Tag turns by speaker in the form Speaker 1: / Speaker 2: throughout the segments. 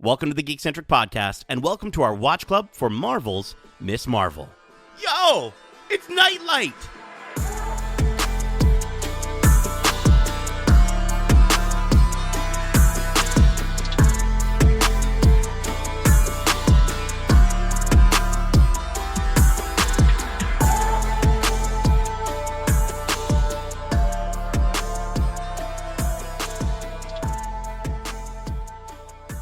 Speaker 1: Welcome to the Geekcentric podcast, and welcome to our watch club for Marvel's Miss Marvel. Yo, it's Nightlight!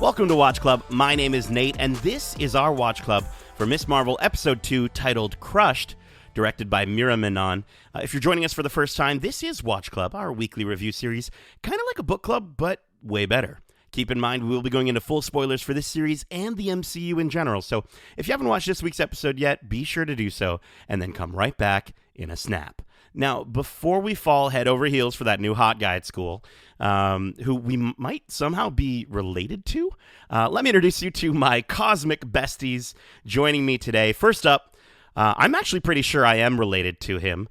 Speaker 1: Welcome to Watch Club. My name is Nate, and this is our Watch Club for Miss Marvel Episode 2, titled Crushed, directed by Meera Menon. If you're joining us for the first time, this is Watch Club, our weekly review series, kind of like a book club, but way better. Keep in mind, we will be going into full spoilers for this series and the MCU in general, so if you haven't watched this week's episode yet, be sure to do so, and then come right back in a snap. Now, before we fall head over heels for that new hot guy at school, who we might somehow be related to, let me introduce you to my cosmic besties joining me today. First up, I'm actually pretty sure I am related to him.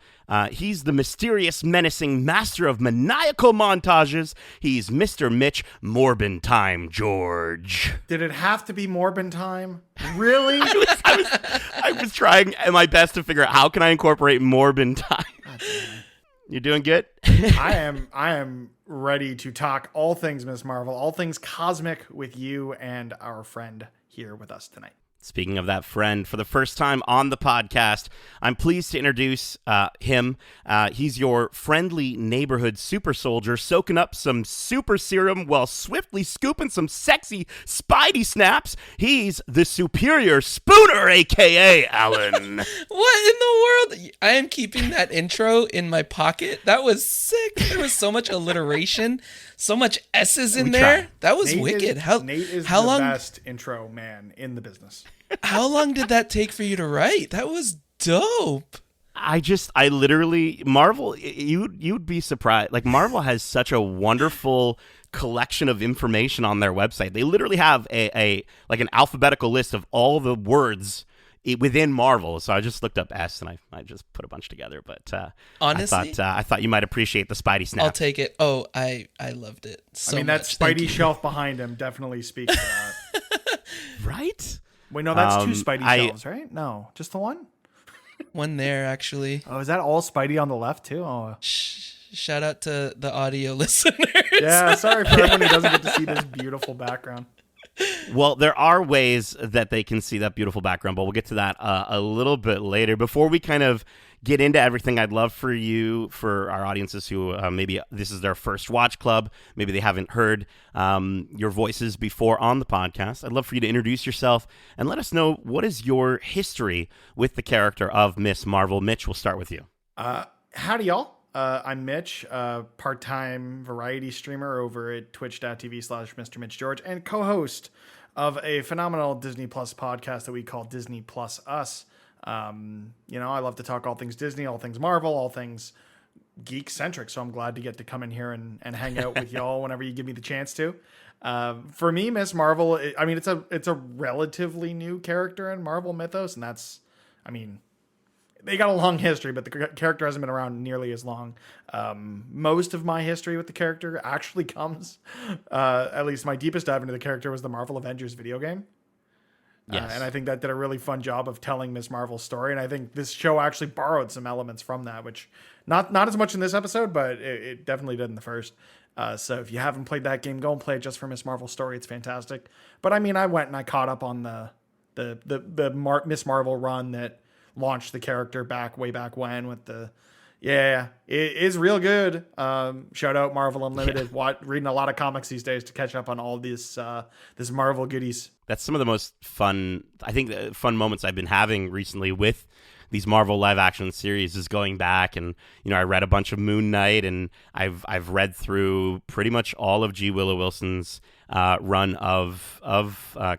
Speaker 1: He's the mysterious, menacing master of maniacal montages. He's Mr. Mitch Morbin George.
Speaker 2: Did it have to be Morbin time? Really?
Speaker 1: I was trying my best to figure out how can I incorporate Morbin time. You doing good?
Speaker 2: I am ready to talk all things Miss Marvel, all things cosmic with you and our friend here with us tonight.
Speaker 1: Speaking of that friend, for the first time on the podcast, I'm pleased to introduce him. He's your friendly neighborhood super soldier, soaking up some super serum while swiftly scooping some sexy Spidey snaps. He's the superior Spoonr, AKA Allan.
Speaker 3: What in the world? I am keeping that intro in my pocket. That was sick. There was so much alliteration, so much S's in there. That was wicked.
Speaker 2: Nate is the best intro man in the business.
Speaker 3: How long did that take for you to write? That was dope.
Speaker 1: I literally, Marvel, you'd be surprised. Like, Marvel has such a wonderful collection of information on their website. They literally have an alphabetical list of all the words within Marvel. So I just looked up S and I just put a bunch together. But
Speaker 3: honestly,
Speaker 1: I thought you might appreciate the Spidey snap.
Speaker 3: I'll take it. Oh, I loved it so much.
Speaker 2: That Spidey shelf behind him definitely speaks to that.
Speaker 1: Right?
Speaker 2: Wait, no, that's two Spidey shelves, right? No, just the one?
Speaker 3: One there, actually.
Speaker 2: Oh, is that all Spidey on the left, too? Oh.
Speaker 3: Shout out to the audio listeners.
Speaker 2: Yeah, sorry for everyone who doesn't get to see this beautiful background.
Speaker 1: Well, there are ways that they can see that beautiful background, but we'll get to that a little bit later. Before we kind of get into everything, I'd love for our audiences who maybe this is their first watch club, maybe they haven't heard your voices before on the podcast. I'd love for you to introduce yourself and let us know what is your history with the character of Miss Marvel. Mitch, we'll start with you.
Speaker 2: Howdy, y'all. I'm Mitch, part-time variety streamer over at twitch.tv/Mr. Mitch George and co-host of a phenomenal Disney Plus podcast that we call Disney Plus Us. I love to talk all things Disney, all things Marvel, all things Geekcentric. So I'm glad to get to come in here and hang out with y'all whenever you give me the chance to. For me, Miss Marvel, it's a relatively new character in Marvel mythos, and they got a long history, but the character hasn't been around nearly as long. Most of my history with the character actually comes, at least my deepest dive into the character was the Marvel Avengers video game.
Speaker 1: Yes.
Speaker 2: And I think that did a really fun job of telling Miss Marvel's story. And I think this show actually borrowed some elements from that, which not as much in this episode, but it definitely did in the first. So if you haven't played that game, go and play it just for Miss Marvel's story. It's fantastic. But I went and I caught up on the Miss Marvel run that launched the character way back when with it is real good. Shout out Marvel Unlimited. Reading a lot of comics these days to catch up on all this Marvel goodies.
Speaker 1: That's some of the most fun moments I've been having recently with these Marvel live action series is going back and, I read a bunch of Moon Knight and I've read through pretty much all of G. Willow Wilson's run of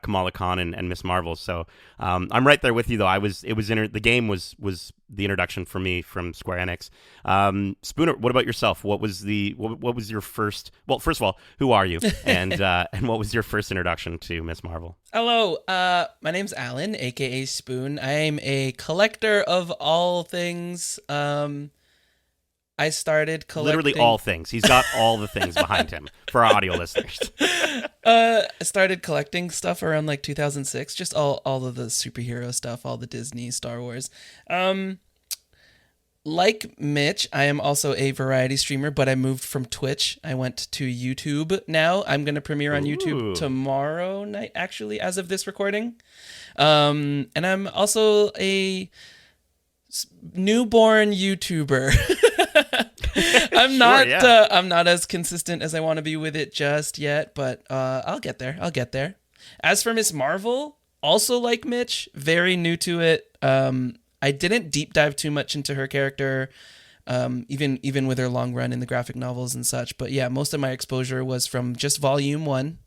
Speaker 1: Kamala Khan and Miss Marvel. So I'm right there with you though. The game was the introduction for me from Square Enix. Spoonr, what about yourself? What was your first? Well, first of all, who are you? And what was your first introduction to Miss Marvel?
Speaker 3: Hello, my name's Allan, AKA Spoonr. I am a collector of all things I started collecting.
Speaker 1: Literally all things. He's got all the things behind him for our audio listeners.
Speaker 3: I started collecting stuff around like 2006, just all of the superhero stuff, all the Disney, Star Wars. Like Mitch, I am also a variety streamer, but I moved from Twitch. I went to YouTube now. I'm going to premiere on YouTube tomorrow night, actually, as of this recording. And I'm also a newborn YouTuber. I'm not as consistent as I want to be with it just yet, but I'll get there. As for Miss Marvel, also like Mitch, very new to it. I didn't deep dive too much into her character, even with her long run in the graphic novels and such. But yeah, most of my exposure was from just volume 1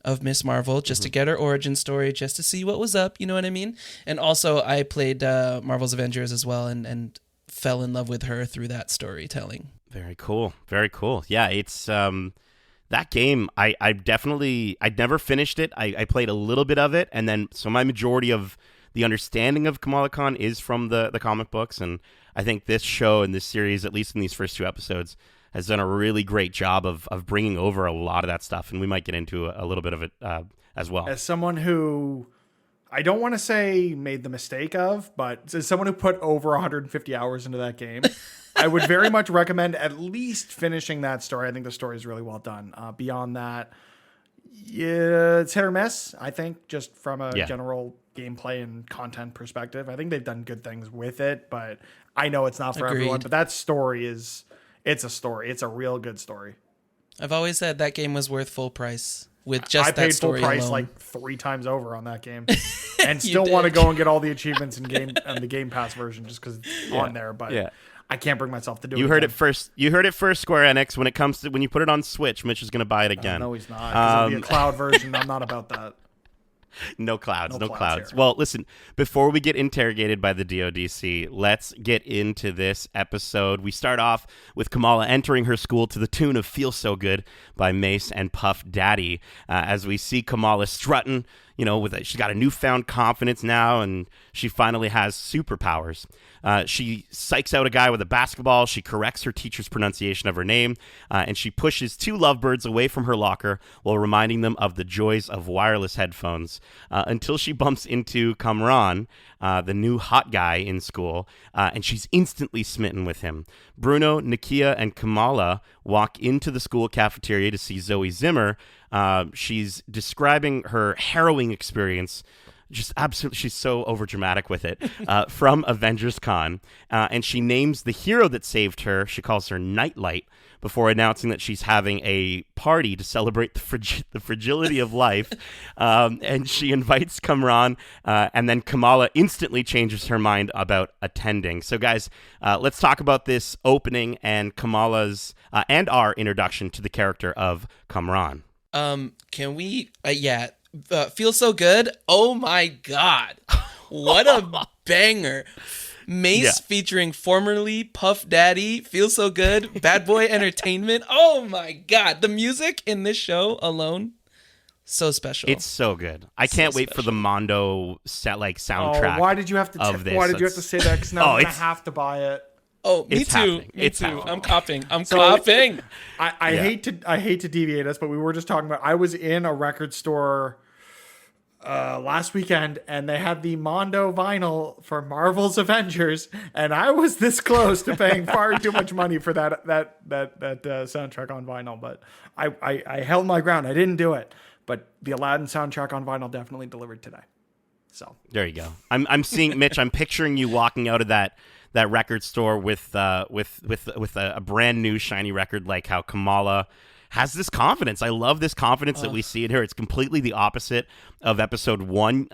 Speaker 3: of Miss Marvel, just to get her origin story, just to see what was up, you know what I mean? And also I played Marvel's Avengers as well and fell in love with her through that storytelling.
Speaker 1: Very cool. Very cool. Yeah, it's that game, I'd never finished it. I played a little bit of it, and then so my majority of the understanding of Kamala Khan is from the comic books, and I think this show and this series, at least in these first 2 episodes, has done a really great job of bringing over a lot of that stuff, and we might get into a little bit of it as well.
Speaker 2: As someone who, I don't want to say made the mistake of, but as someone who put over 150 hours into that game, I would very much recommend at least finishing that story. I think the story is really well done. Beyond that, yeah, it's hit or miss, I think, just from a general gameplay and content perspective. I think they've done good things with it, but I know it's not for everyone. But that story it's a story. It's a real good story.
Speaker 3: I've always said that game was worth full price with just
Speaker 2: I
Speaker 3: that
Speaker 2: paid
Speaker 3: story
Speaker 2: full price
Speaker 3: alone.
Speaker 2: like 3 times over on that game, and still want to go and get all the achievements in game and the Game Pass version just because it's on there. But I can't bring myself to do it.
Speaker 1: You heard it first. You heard it first, Square Enix. When you put it on Switch, Mitch is going to buy it again.
Speaker 2: No, he's not. 'Cause it'll be a cloud version. I'm not about that.
Speaker 1: No clouds.
Speaker 2: Here.
Speaker 1: Well, listen, before we get interrogated by the DODC, let's get into this episode. We start off with Kamala entering her school to the tune of Feel So Good by Mace and Puff Daddy, as we see Kamala strutting, she's got a newfound confidence now, and she finally has superpowers. She psychs out a guy with a basketball. She corrects her teacher's pronunciation of her name, and she pushes 2 lovebirds away from her locker while reminding them of the joys of wireless headphones, until she bumps into Kamran, the new hot guy in school, and she's instantly smitten with him. Bruno, Nakia, and Kamala walk into the school cafeteria to see Zoe Zimmer. She's describing her harrowing experience. Just absolutely, she's so overdramatic with it, from AvengerCon, and she names the hero that saved her. She calls her Nightlight before announcing that she's having a party to celebrate the fragility of life, and she invites Kamran, and then Kamala instantly changes her mind about attending. So guys, let's talk about this opening and Kamala's and our introduction to the character of Kamran.
Speaker 3: Can we Feel So Good? Oh my god, what a banger. Mace featuring formerly Puff Daddy, Feel So Good, Bad Boy Entertainment. Oh my god, the music in this show alone, so special.
Speaker 1: It's so good. I can't wait for the Mondo soundtrack.
Speaker 2: Why did you have to Why did you have to say that? Because now I'm gonna have to buy it.
Speaker 3: Oh, me
Speaker 1: it's
Speaker 3: too.
Speaker 1: Happening.
Speaker 3: Me
Speaker 1: it's
Speaker 3: too.
Speaker 1: Happening.
Speaker 3: I'm copying. Copying.
Speaker 2: I hate to deviate us, but we were just talking about. I was in a record store last weekend, and they had the Mondo vinyl for Marvel's Avengers, and I was this close to paying far too much money for that soundtrack on vinyl. But I held my ground. I didn't do it. But the Aladdin soundtrack on vinyl definitely delivered today. So
Speaker 1: there you go. I'm seeing Mitch. I'm picturing you walking out of that record store with a brand new shiny record, like how Kamala has this confidence. I love this confidence that we see in her. It's completely the opposite of episode 1.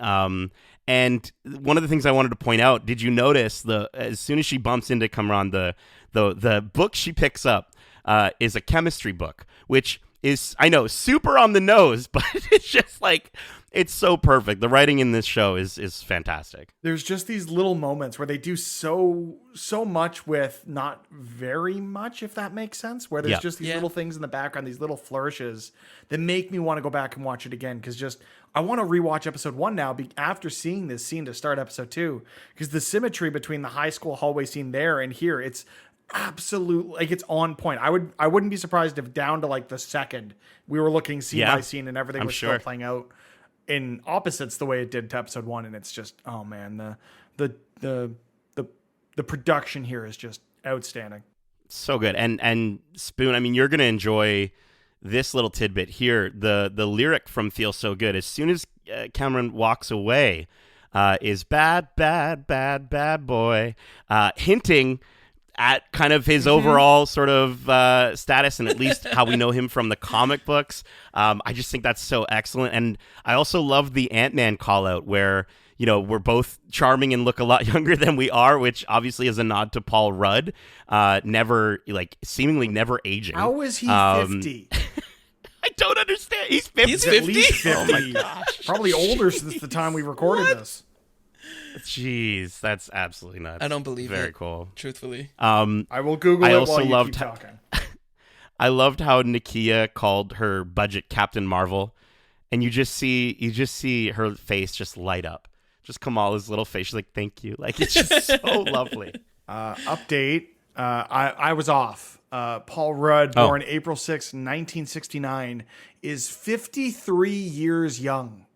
Speaker 1: And one of the things I wanted to point out, did you notice as soon as she bumps into Kamran, the book she picks up is a chemistry book, which is, I know, super on the nose, but it's just like, it's so perfect. The writing in this show is fantastic.
Speaker 2: There's just these little moments where they do so much with not very much, if that makes sense, where there's just these little things in the background, these little flourishes that make me want to go back and watch it again, because I want to rewatch episode 1 now after seeing this scene to start episode 2, because the symmetry between the high school hallway scene there and here, it's absolutely, like, it's on point. I wouldn't be surprised if down to like the second we were looking scene by scene and everything was still playing out in opposites the way it did to episode 1. And it's just, oh man, the production here is just outstanding.
Speaker 1: So good. And Spoon, I mean, you're gonna enjoy this little tidbit here. The lyric from Feel So Good, as soon as Cameron walks away, is bad, bad, bad, bad boy, hinting at kind of his overall sort of status, and at least how we know him from the comic books. I just think that's so excellent. And I also love the Ant-Man call out where, you know, we're both charming and look a lot younger than we are, which obviously is a nod to Paul Rudd, seemingly never aging.
Speaker 2: How is he 50?
Speaker 1: I don't understand. He's 50.
Speaker 3: He's 50?
Speaker 2: At least 50.
Speaker 1: Oh my gosh.
Speaker 2: Probably older since the time we recorded this.
Speaker 1: Jeez, that's absolutely nuts.
Speaker 3: I don't believe it.
Speaker 1: Very cool.
Speaker 3: Truthfully.
Speaker 2: I will Google it while you keep talking.
Speaker 1: I loved how Nakia called her budget Captain Marvel, and you just see her face just light up. Just Kamala's little face. She's like, "Thank you." Like, it's just so lovely.
Speaker 2: Update. I was off. Paul Rudd, born April 6, 1969, is 53 years young.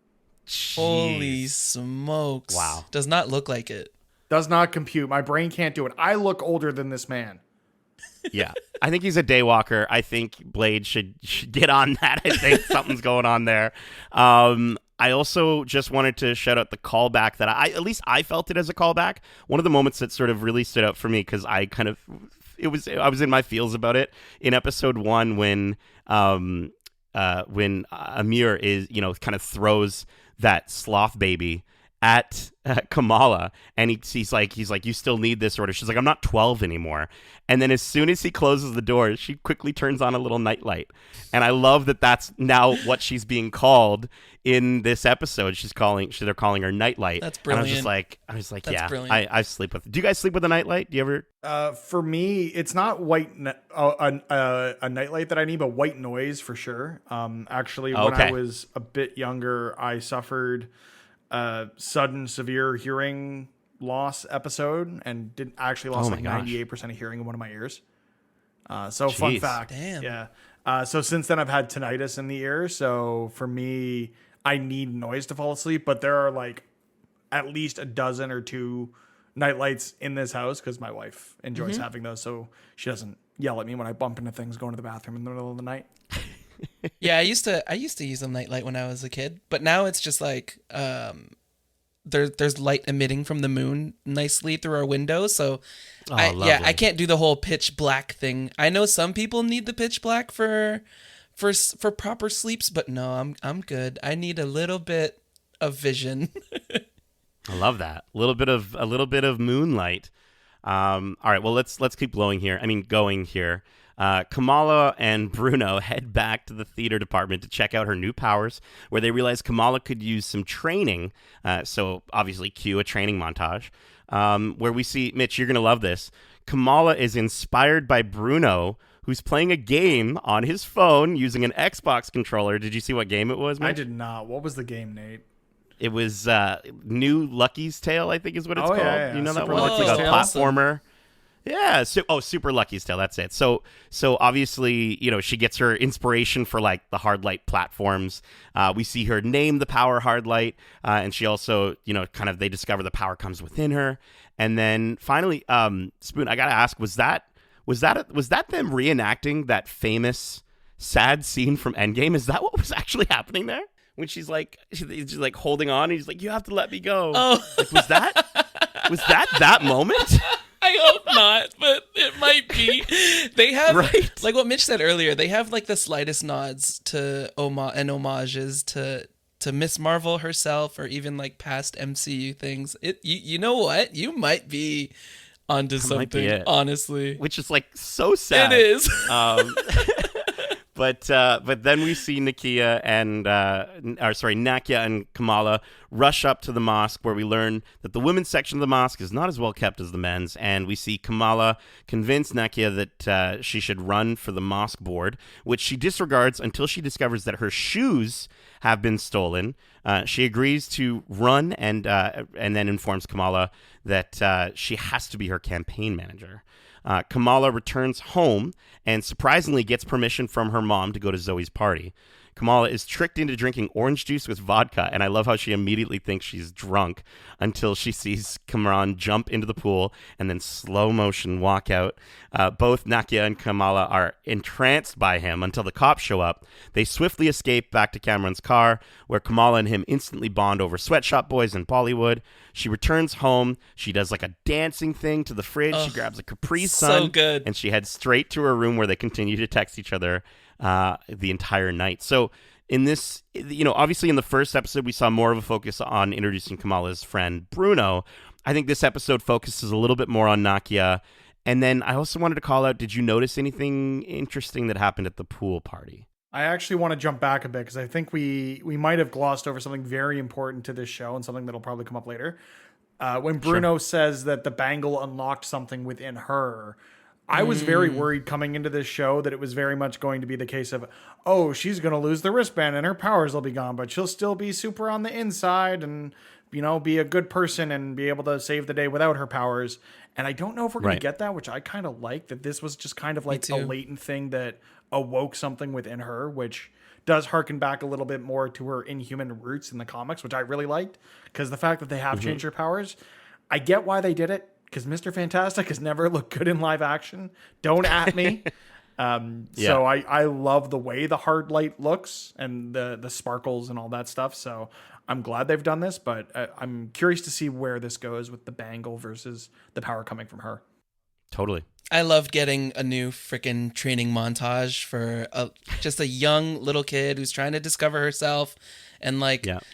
Speaker 1: Jeez.
Speaker 3: Holy smokes.
Speaker 1: Wow.
Speaker 3: Does not look like it.
Speaker 2: Does not compute. My brain can't do it. I look older than this man.
Speaker 1: Yeah. I think he's a daywalker. I think Blade should get on that. I think something's going on there. I also just wanted to shout out the callback that at least I felt it as a callback. One of the moments that sort of really stood out for me, because I was in my feels about it in episode 1 when Amir is, you know, kind of throws that sloth baby at Kamala, and he's like, you still need this order. She's like, I'm not 12 anymore. And then as soon as he closes the door, she quickly turns on a little nightlight. And I love that that's now what she's being called in this episode. They're calling her Nightlight.
Speaker 3: That's brilliant.
Speaker 1: And I was like,
Speaker 3: That's
Speaker 1: yeah,
Speaker 3: brilliant.
Speaker 1: I sleep with. Do you guys sleep with a nightlight? Do you ever?
Speaker 2: For me, it's not a nightlight that I need, but white noise for sure. Actually, when I was a bit younger, I suffered sudden severe hearing loss episode and actually lost 98% of hearing in one of my ears.
Speaker 1: Jeez.
Speaker 2: Fun fact.
Speaker 3: Damn.
Speaker 2: Yeah. So since then I've had tinnitus in the ear. So for me, I need noise to fall asleep, but there are like at least a dozen or two nightlights in this house because my wife enjoys having those. So she doesn't yell at me when I bump into things going to the bathroom in the middle of the night.
Speaker 3: Yeah, I used to use a nightlight when I was a kid, but now it's just like there's light emitting from the moon nicely through our window, so I can't do the whole pitch black thing. I know some people need the pitch black for proper sleeps, but no, I'm good. I need a little bit of vision.
Speaker 1: I love that. A little bit of moonlight. All right, well let's keep going here. Kamala and Bruno head back to the theater department to check out her new powers, where they realize Kamala could use some training. So obviously cue a training montage, where we see, Mitch, you're going to love this. Kamala is inspired by Bruno, who's playing a game on his phone using an Xbox controller. Did you see what game it was, Mitch?
Speaker 2: I did not. What was the game, Nate?
Speaker 1: It was New Lucky's Tale, I think is what it's called.
Speaker 2: Yeah.
Speaker 1: You know
Speaker 2: Super
Speaker 1: that one? It's like a
Speaker 3: Lucky's Tale.
Speaker 1: platformer. Yeah. Super Lucky's Tale. That's it. So obviously, you know, she gets her inspiration for like the hard light platforms. We see her name the power hard light, and she also, you know, kind of they discover the power comes within her, and then finally, Spoon, I gotta ask, was that them reenacting that famous sad scene from Endgame? Is that what was actually happening there? When she's like holding on, and he's like, "You have to let me go."
Speaker 3: Oh,
Speaker 1: like, was that moment?
Speaker 3: I hope not, but it might be. They have,
Speaker 1: right?
Speaker 3: Like what Mitch said earlier, they have like the slightest nods to homages to Miss Marvel herself, or even like past MCU things. You know what? You might be onto something, honestly.
Speaker 1: Which is like so sad.
Speaker 3: It is.
Speaker 1: But then we see Nakia and Kamala rush up to the mosque, where we learn that the women's section of the mosque is not as well kept as the men's, and we see Kamala convince Nakia that she should run for the mosque board, which she disregards until she discovers that her shoes have been stolen. She agrees to run and then informs Kamala that she has to be her campaign manager. Kamala returns home and surprisingly gets permission from her mom to go to Zoe's party. Kamala is tricked into drinking orange juice with vodka, and I love how she immediately thinks she's drunk until she sees Kamran jump into the pool and then slow motion walk out. Both Nakia and Kamala are entranced by him until the cops show up. They swiftly escape back to Cameron's car, where Kamala and him instantly bond over Sweatshop Boys and Bollywood. She returns home. She does like a dancing thing to the fridge. She grabs a Capri Sun,
Speaker 3: so good,
Speaker 1: and she heads straight to her room where they continue to text each other the entire night. So in this, obviously in the first episode, we saw more of a focus on introducing Kamala's friend Bruno. I think this episode focuses a little bit more on Nakia. And then I also wanted to call out, did you notice anything interesting that happened at the pool party?
Speaker 2: I actually want to jump back a bit because I think we might have glossed over something very important to this show and something that'll probably come up later. When Bruno says that the bangle unlocked something within her, I was very worried coming into this show that it was very much going to be the case of, oh, she's going to lose the wristband and her powers will be gone, but she'll still be super on the inside and, be a good person and be able to save the day without her powers. And I don't know if we're going to get that, which I kind of like, that this was just kind of like a latent thing that awoke something within her, which does harken back a little bit more to her inhuman roots in the comics, which I really liked, because the fact that they have changed her powers, I get why they did it. Because Mr. Fantastic has never looked good in live action. Don't at me. So I love the way the hard light looks and the sparkles and all that stuff. So I'm glad they've done this, but I'm curious to see where this goes with the bangle versus the power coming from her.
Speaker 1: Totally.
Speaker 3: I loved getting a new freaking training montage for just a young little kid who's trying to discover herself and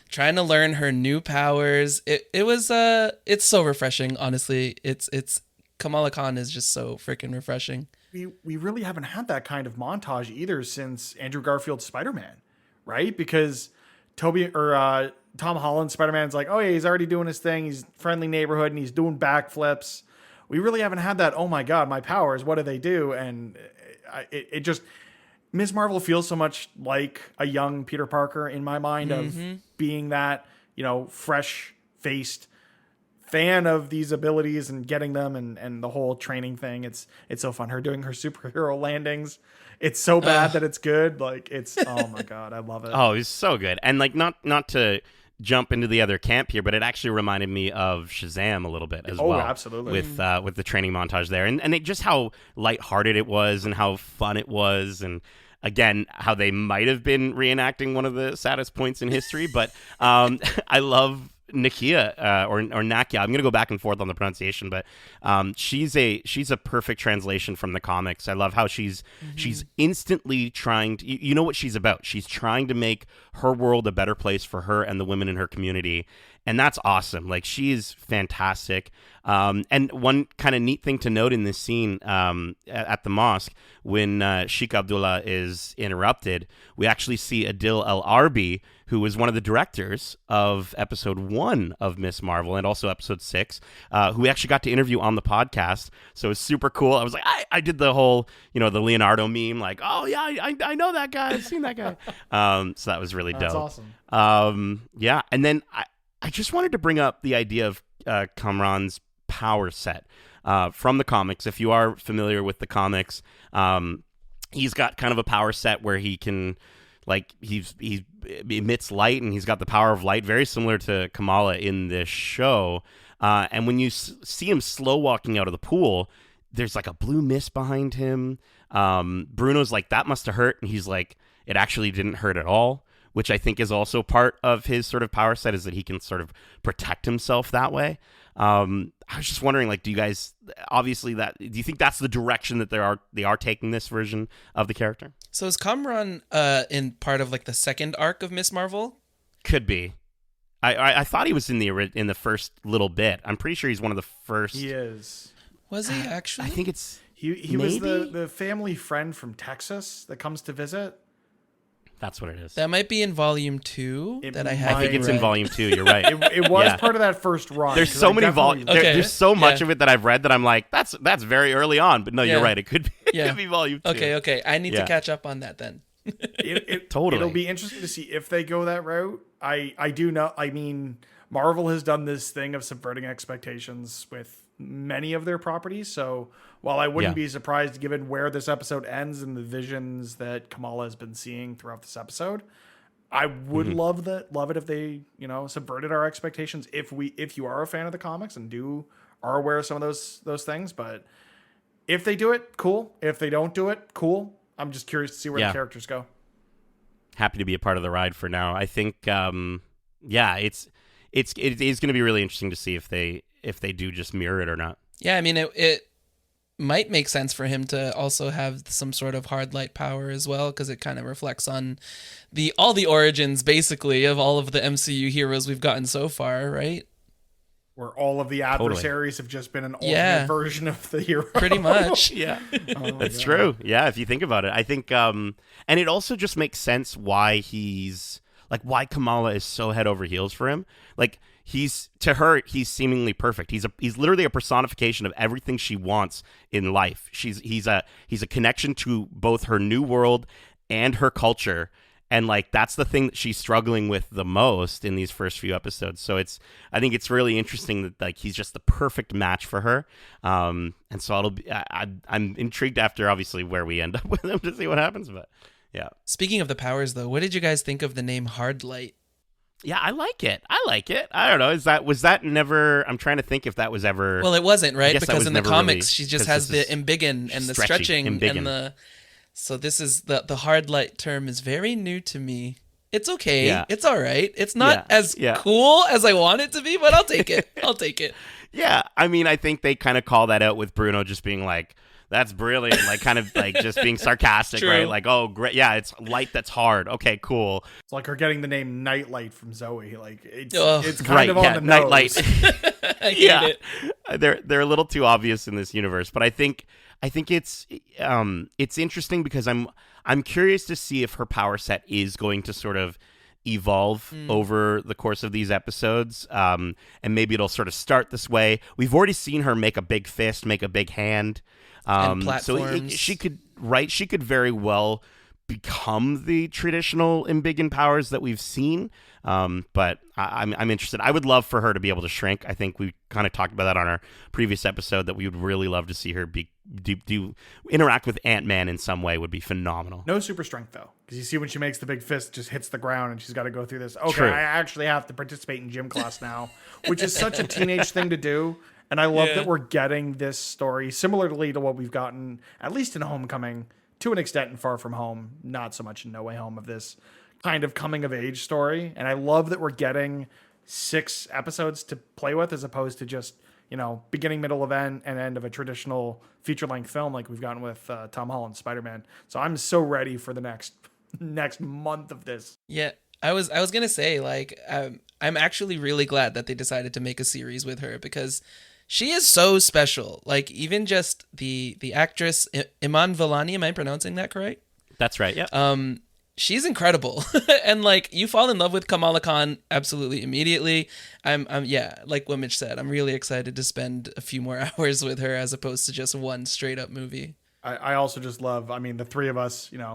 Speaker 3: trying to learn her new powers. It's so refreshing, honestly. It's Kamala Khan is just so freaking refreshing.
Speaker 2: We really haven't had that kind of montage either since Andrew Garfield's Spider-Man, right? Because Tom Holland's Spider-Man's like, oh yeah, he's already doing his thing. He's friendly neighborhood and he's doing backflips. We really haven't had that, oh my God, my powers, what do they do? And it just, Ms. Marvel feels so much like a young Peter Parker in my mind of being that, fresh-faced fan of these abilities and getting them and the whole training thing. It's so fun. Her doing her superhero landings. It's so bad that it's good. Oh my God, I love it.
Speaker 1: Oh, it's so good. And not to jump into the other camp here, but it actually reminded me of Shazam a little bit as well.
Speaker 2: Oh, absolutely.
Speaker 1: With the training montage there, and just how lighthearted it was, and how fun it was, and again how they might have been reenacting one of the saddest points in history. But I love Nakia or Nakia. I'm gonna go back and forth on the pronunciation, but she's a perfect translation from the comics. I love how she's instantly trying to, you know what she's about. She's trying to make her world a better place for her and the women in her community, and that's awesome. She is fantastic. And one kind of neat thing to note in this scene at the mosque, when Sheikh Abdullah is interrupted, we actually see Adil El Arbi, who was one of the directors of episode 1 of Miss Marvel and also episode 6, who we actually got to interview on the podcast. So it was super cool. I was like, I did the whole, the Leonardo meme, oh yeah, I know that guy. I've seen that guy. So that was really dope.
Speaker 2: That's awesome.
Speaker 1: Yeah. And then I just wanted to bring up the idea of Kamran's power set from the comics. If you are familiar with the comics, he's got kind of a power set where he can, he emits light, and he's got the power of light, very similar to Kamala in this show. And when you see him slow walking out of the pool, there's a blue mist behind him. Bruno's like, that must have hurt, and he's like, it actually didn't hurt at all, which I think is also part of his sort of power set, is that he can sort of protect himself that way. I was just wondering, do you guys, obviously, do you think that's the direction that they are taking this version of the character?
Speaker 3: So is Kamran in part of the second arc of Miss Marvel?
Speaker 1: Could be. I thought he was in the first little bit. I'm pretty sure he's one of the first.
Speaker 2: He is.
Speaker 3: Was he actually?
Speaker 1: I think it's
Speaker 2: he was the family friend from Texas that comes to visit.
Speaker 1: That's what it is.
Speaker 3: That might be in volume 2 that I have.
Speaker 1: I think it's in volume 2. You're right.
Speaker 2: It was part of that first run.
Speaker 1: There's so many volumes. There's so much of it that I've read that I'm like, that's very early on. But no, you're right. It could be. It could be volume 2.
Speaker 3: Okay. I need to catch up on that then.
Speaker 2: Totally. It'll be interesting to see if they go that route. I do know. I mean, Marvel has done this thing of subverting expectations with many of their properties. So while I wouldn't be surprised given where this episode ends and the visions that Kamala has been seeing throughout this episode, I would love it if they, subverted our expectations if you are a fan of the comics and are aware of some of those things. But if they do it, cool. If they don't do it, cool. I'm just curious to see where the characters go.
Speaker 1: Happy to be a part of the ride for now. I think it is going to be really interesting to see if they do just mirror it or not.
Speaker 3: Yeah, I mean it might make sense for him to also have some sort of hard light power as well, because it kind of reflects on all the origins basically of all of the MCU heroes we've gotten so far, right?
Speaker 2: Where all of the adversaries have just been an alternate version of the hero.
Speaker 3: Pretty much.
Speaker 1: That's true. Yeah, if you think about it. I think and it also just makes sense why why Kamala is so head over heels for him. Like, he's seemingly perfect. He's literally a personification of everything she wants in life. He's a connection to both her new world and her culture. And like, that's the thing that she's struggling with the most in these first few episodes. So I think it's really interesting that like he's just the perfect match for her. And so I'm intrigued after obviously where we end up with him to see what happens. But yeah.
Speaker 3: Speaking of the powers though, what did you guys think of the name Hard Light?
Speaker 1: Yeah, I like it. I don't know. Was that never? I'm trying to think if that was ever.
Speaker 3: Well, it wasn't, right? Because in the comics,
Speaker 1: really,
Speaker 3: she just has the embiggen and the stretching and the. So this is the hard light term is very new to me. It's okay. Yeah. It's all right. It's not as cool as I want it to be, but I'll take it. I'll take it.
Speaker 1: Yeah, I mean, I think they kind of call that out with Bruno just being like, "That's brilliant," like kind of like just being sarcastic, right? Like, "Oh, great, yeah, it's light that's hard. Okay, cool."
Speaker 2: It's like her getting the name Nightlight from Zoe. Like it's kind of on the nose.
Speaker 1: Nightlight.
Speaker 3: I get
Speaker 1: it. They're a little too obvious in this universe, but I think it's interesting because I'm curious to see if her power set is going to sort of evolve over the course of these episodes, and maybe it'll sort of start this way. We've already seen her make a big fist, make a big hand,
Speaker 3: and platforms.
Speaker 1: So she could very well become the traditional embiggen powers that we've seen. But I'm interested. I would love for her to be able to shrink. I think we kind of talked about that on our previous episode, that we would really love to see her do interact with Ant-Man in some way. Would be phenomenal.
Speaker 2: No super strength though, because you see when she makes the big fist, just hits the ground and she's got to go through this. Okay,
Speaker 1: True.
Speaker 2: I actually have to participate in gym class now, which is such a teenage thing to do. And I love that we're getting this story similarly to what we've gotten, at least in Homecoming, to an extent in Far From Home, not so much in No Way Home, of this kind of coming of age story. And I love that we're getting 6 episodes to play with, as opposed to just, beginning, middle, and end of a traditional feature-length film like we've gotten with Tom Holland's Spider-Man. So I'm so ready for the next month of this.
Speaker 3: Yeah, I was gonna say, like, I'm actually really glad that they decided to make a series with her, because she is so special. Like, even just the actress Iman Vellani, am I pronouncing that correct?
Speaker 1: That's right. Yeah.
Speaker 3: She's incredible. And like, you fall in love with Kamala Khan absolutely immediately. I'm like what Mitch said, I'm really excited to spend a few more hours with her as opposed to just one straight up movie.
Speaker 2: I also just love, the three of us, wear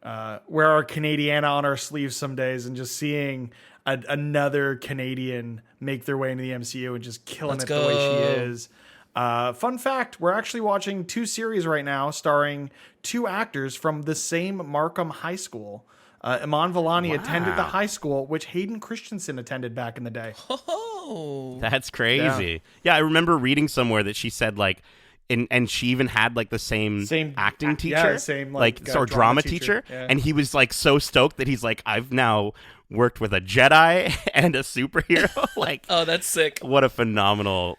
Speaker 2: our Canadiana on our sleeves some days, and just seeing another Canadian make their way into the MCU and just killing the way she is. Fun fact, we're actually watching 2 series right now starring 2 actors from the same Markham High School. Iman Vellani attended the high school which Hayden Christensen attended back in the day.
Speaker 3: Oh,
Speaker 1: that's crazy. Yeah, I remember reading somewhere that she said like, and she even had like the same acting teacher,
Speaker 2: same
Speaker 1: or drama teacher.
Speaker 2: Yeah.
Speaker 1: And he was like so stoked that he's like, I've now worked with a Jedi and a superhero. Like,
Speaker 3: oh, that's sick.
Speaker 1: What a phenomenal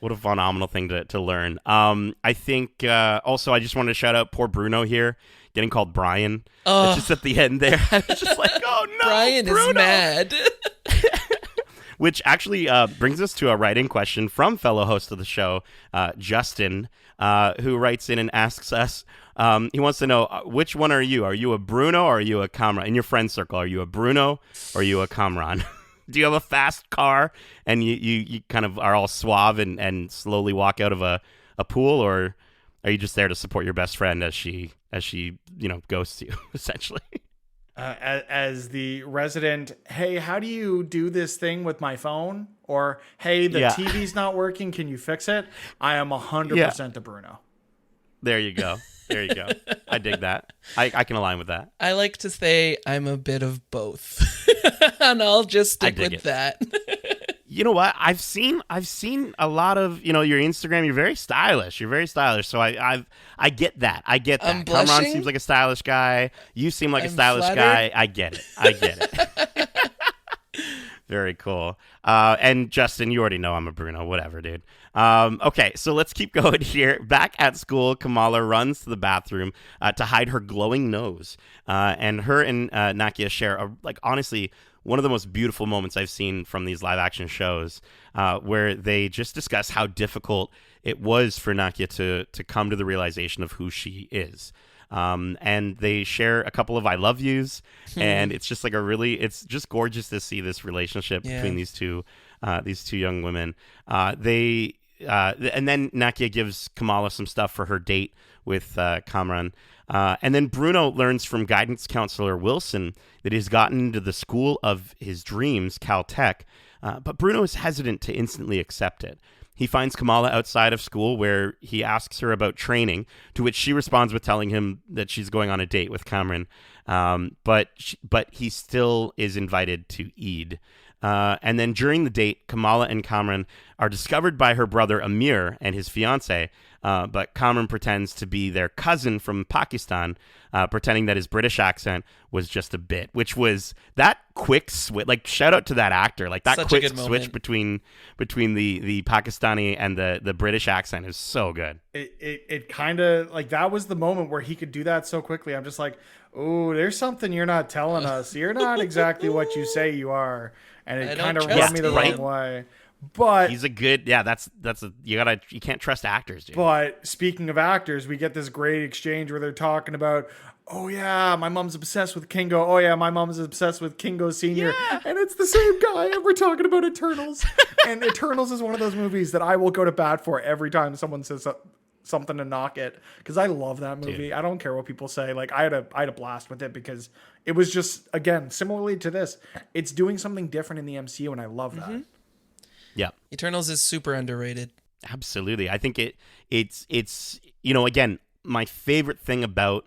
Speaker 1: thing to learn. I think also I just wanted to shout out poor Bruno here, getting called Brian. It's just at the end there. I was just like, oh no,
Speaker 3: Brian
Speaker 1: Bruno
Speaker 3: is mad.
Speaker 1: Which actually brings us to a write-in question from fellow host of the show, Justin, who writes in and asks us, he wants to know, which one are you? Are you a Bruno or are you a Kamran? In your friend circle, are you a Bruno or are you a Kamran? Do you have a fast car and you kind of are all suave and slowly walk out of a pool, or are you just there to support your best friend as she ghosts you, essentially?
Speaker 2: as the resident, hey, how do you do this thing with my phone? Or, hey, the TV's not working. Can you fix it? I am 100% a Bruno.
Speaker 1: There you go. There you go. I dig that. I can align with that.
Speaker 3: I like to say I'm a bit of both. And I'll just stick with that.
Speaker 1: You know what? I've seen a lot of, your Instagram. You're very stylish. So I get that. I get that.
Speaker 3: I'm blushing?
Speaker 1: Kamran seems like a stylish guy. You seem like a stylish guy. I get it. Very cool. And Justin, you already know I'm a Bruno. Whatever, dude. Okay, so let's keep going here. Back at school, Kamala runs to the bathroom to hide her glowing nose. And her and Nakia share, honestly, one of the most beautiful moments I've seen from these live action shows, where they just discuss how difficult it was for Nakia to come to the realization of who she is. And they share a couple of I love yous, and it's just it's just gorgeous to see this relationship between these two young women. And then Nakia gives Kamala some stuff for her date with Kamran. And then Bruno learns from guidance counselor Wilson that he's gotten into the school of his dreams, Caltech, but Bruno is hesitant to instantly accept it. He finds Kamala outside of school, where he asks her about training, to which she responds with telling him that she's going on a date with Kamran, but he still is invited to Eid. And then during the date, Kamala and Kamran are discovered by her brother Amir and his fiancée, but Kamran pretends to be their cousin from Pakistan, pretending that his British accent was just a bit, which was that quick switch. Shout out to that actor. That
Speaker 3: Such
Speaker 1: quick switch between the Pakistani and the British accent is so good.
Speaker 2: It kind of that was the moment where he could do that so quickly. I'm just like, oh, there's something you're not telling us. You're not exactly what you say you are. And it kind of rubbed me the wrong way. But
Speaker 1: he's a good, you can't trust actors, dude.
Speaker 2: But speaking of actors, we get this great exchange where they're talking about, oh yeah, my mom's obsessed with Kingo. Oh yeah, my mom's obsessed with Kingo Sr. Yeah. And it's the same guy. And we're talking about Eternals. And Eternals is one of those movies that I will go to bat for every time someone says something to knock it, because I love that movie. Dude. I don't care what people say. I had a blast with it, because it was just, again, similarly to this, it's doing something different in the MCU, and I love that.
Speaker 1: Yeah,
Speaker 3: Eternals is super underrated.
Speaker 1: Absolutely. I think it's again, my favorite thing about